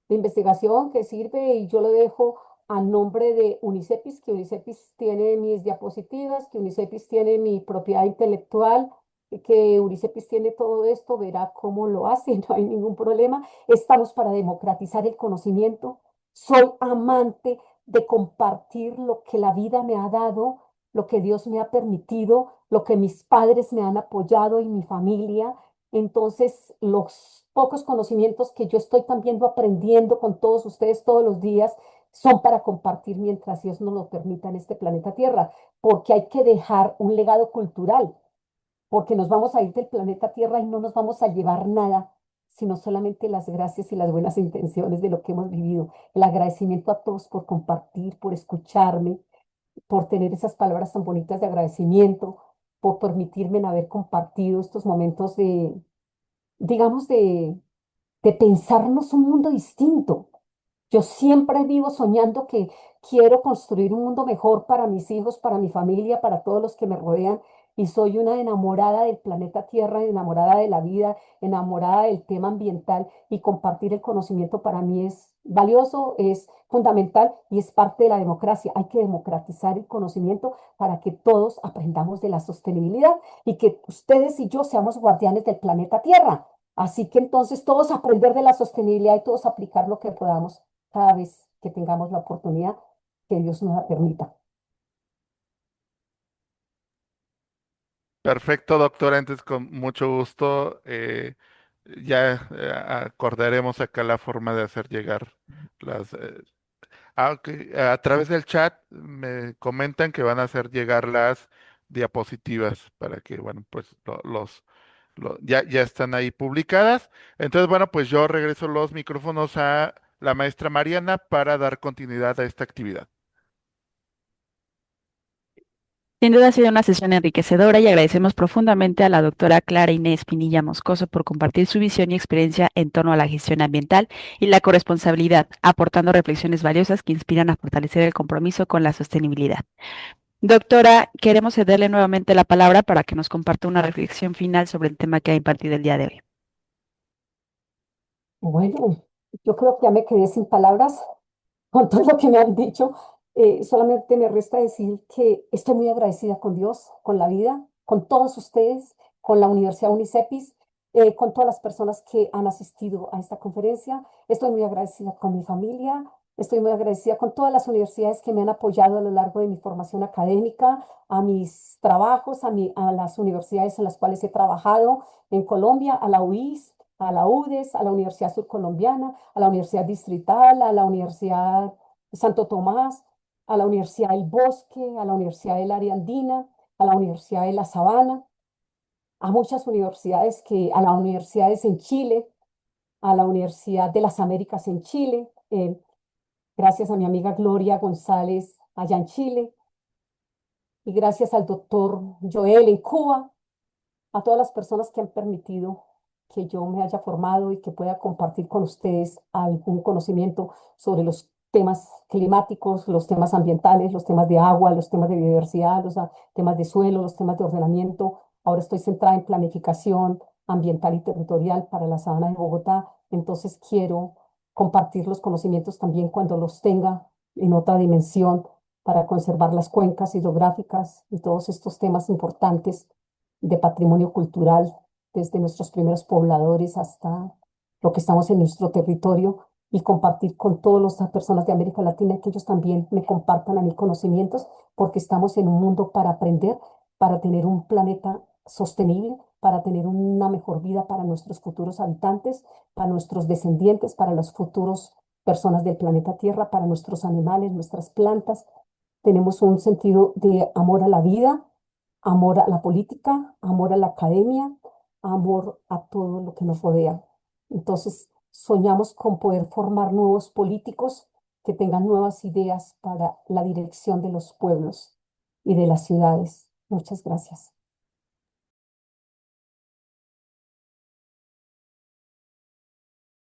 de investigación que sirve y yo lo dejo a nombre de Unicepis, que Unicepis tiene mis diapositivas, que Unicepis tiene mi propiedad intelectual, y que Unicepis tiene todo esto, verá cómo lo hace, no hay ningún problema. Estamos para democratizar el conocimiento. Soy amante de compartir lo que la vida me ha dado, lo que Dios me ha permitido, lo que mis padres me han apoyado y mi familia. Entonces, los pocos conocimientos que yo estoy también aprendiendo con todos ustedes todos los días son para compartir mientras Dios nos lo permita en este planeta Tierra, porque hay que dejar un legado cultural, porque nos vamos a ir del planeta Tierra y no nos vamos a llevar nada, sino solamente las gracias y las buenas intenciones de lo que hemos vivido. El agradecimiento a todos por compartir, por escucharme, por tener esas palabras tan bonitas de agradecimiento, por permitirme haber compartido estos momentos digamos, de pensarnos un mundo distinto. Yo siempre vivo soñando que quiero construir un mundo mejor para mis hijos, para mi familia, para todos los que me rodean. Y soy una enamorada del planeta Tierra, enamorada de la vida, enamorada del tema ambiental. Y compartir el conocimiento para mí es valioso, es fundamental y es parte de la democracia. Hay que democratizar el conocimiento para que todos aprendamos de la sostenibilidad y que ustedes y yo seamos guardianes del planeta Tierra. Así que entonces todos aprender de la sostenibilidad y todos aplicar lo que podamos cada vez que tengamos la oportunidad que Dios nos la permita. Perfecto, doctora. Entonces, con mucho gusto, ya acordaremos acá la forma de hacer llegar las, Ok. A través del chat me comentan que van a hacer llegar las diapositivas para que, bueno, pues ya están ahí publicadas. Entonces, bueno, pues yo regreso los micrófonos a la maestra Mariana para dar continuidad a esta actividad. Sin duda ha sido una sesión enriquecedora y agradecemos profundamente a la doctora Clara Inés Pinilla Moscoso por compartir su visión y experiencia en torno a la gestión ambiental y la corresponsabilidad, aportando reflexiones valiosas que inspiran a fortalecer el compromiso con la sostenibilidad. Doctora, queremos cederle nuevamente la palabra para que nos comparta una reflexión final sobre el tema que ha impartido el día de hoy. Bueno, yo creo que ya me quedé sin palabras con todo lo que me han dicho. Solamente me resta decir que estoy muy agradecida con Dios, con la vida, con todos ustedes, con la Universidad UNICEPIS, con todas las personas que han asistido a esta conferencia. Estoy muy agradecida con mi familia, estoy muy agradecida con todas las universidades que me han apoyado a lo largo de mi formación académica, a mis trabajos, a las universidades en las cuales he trabajado en Colombia, a la UIS, a la UDES, a la Universidad Surcolombiana, a la Universidad Distrital, a la Universidad Santo Tomás, a la Universidad del Bosque, a la Universidad del Área Andina, a la Universidad de La Sabana, a muchas universidades a las universidades en Chile, a la Universidad de las Américas en Chile, gracias a mi amiga Gloria González allá en Chile, y gracias al doctor Joel en Cuba, a todas las personas que han permitido que yo me haya formado y que pueda compartir con ustedes algún conocimiento sobre los temas climáticos, los temas ambientales, los temas de agua, los temas de biodiversidad, temas de suelo, los temas de ordenamiento. Ahora estoy centrada en planificación ambiental y territorial para la Sabana de Bogotá, entonces quiero compartir los conocimientos también cuando los tenga en otra dimensión para conservar las cuencas hidrográficas y todos estos temas importantes de patrimonio cultural, desde nuestros primeros pobladores hasta lo que estamos en nuestro territorio y compartir con todas las personas de América Latina que ellos también me compartan a mí conocimientos, porque estamos en un mundo para aprender, para tener un planeta sostenible, para tener una mejor vida para nuestros futuros habitantes, para nuestros descendientes, para los futuros personas del planeta Tierra, para nuestros animales, nuestras plantas. Tenemos un sentido de amor a la vida, amor a la política, amor a la academia, amor a todo lo que nos rodea. Entonces, soñamos con poder formar nuevos políticos que tengan nuevas ideas para la dirección de los pueblos y de las ciudades. Muchas gracias.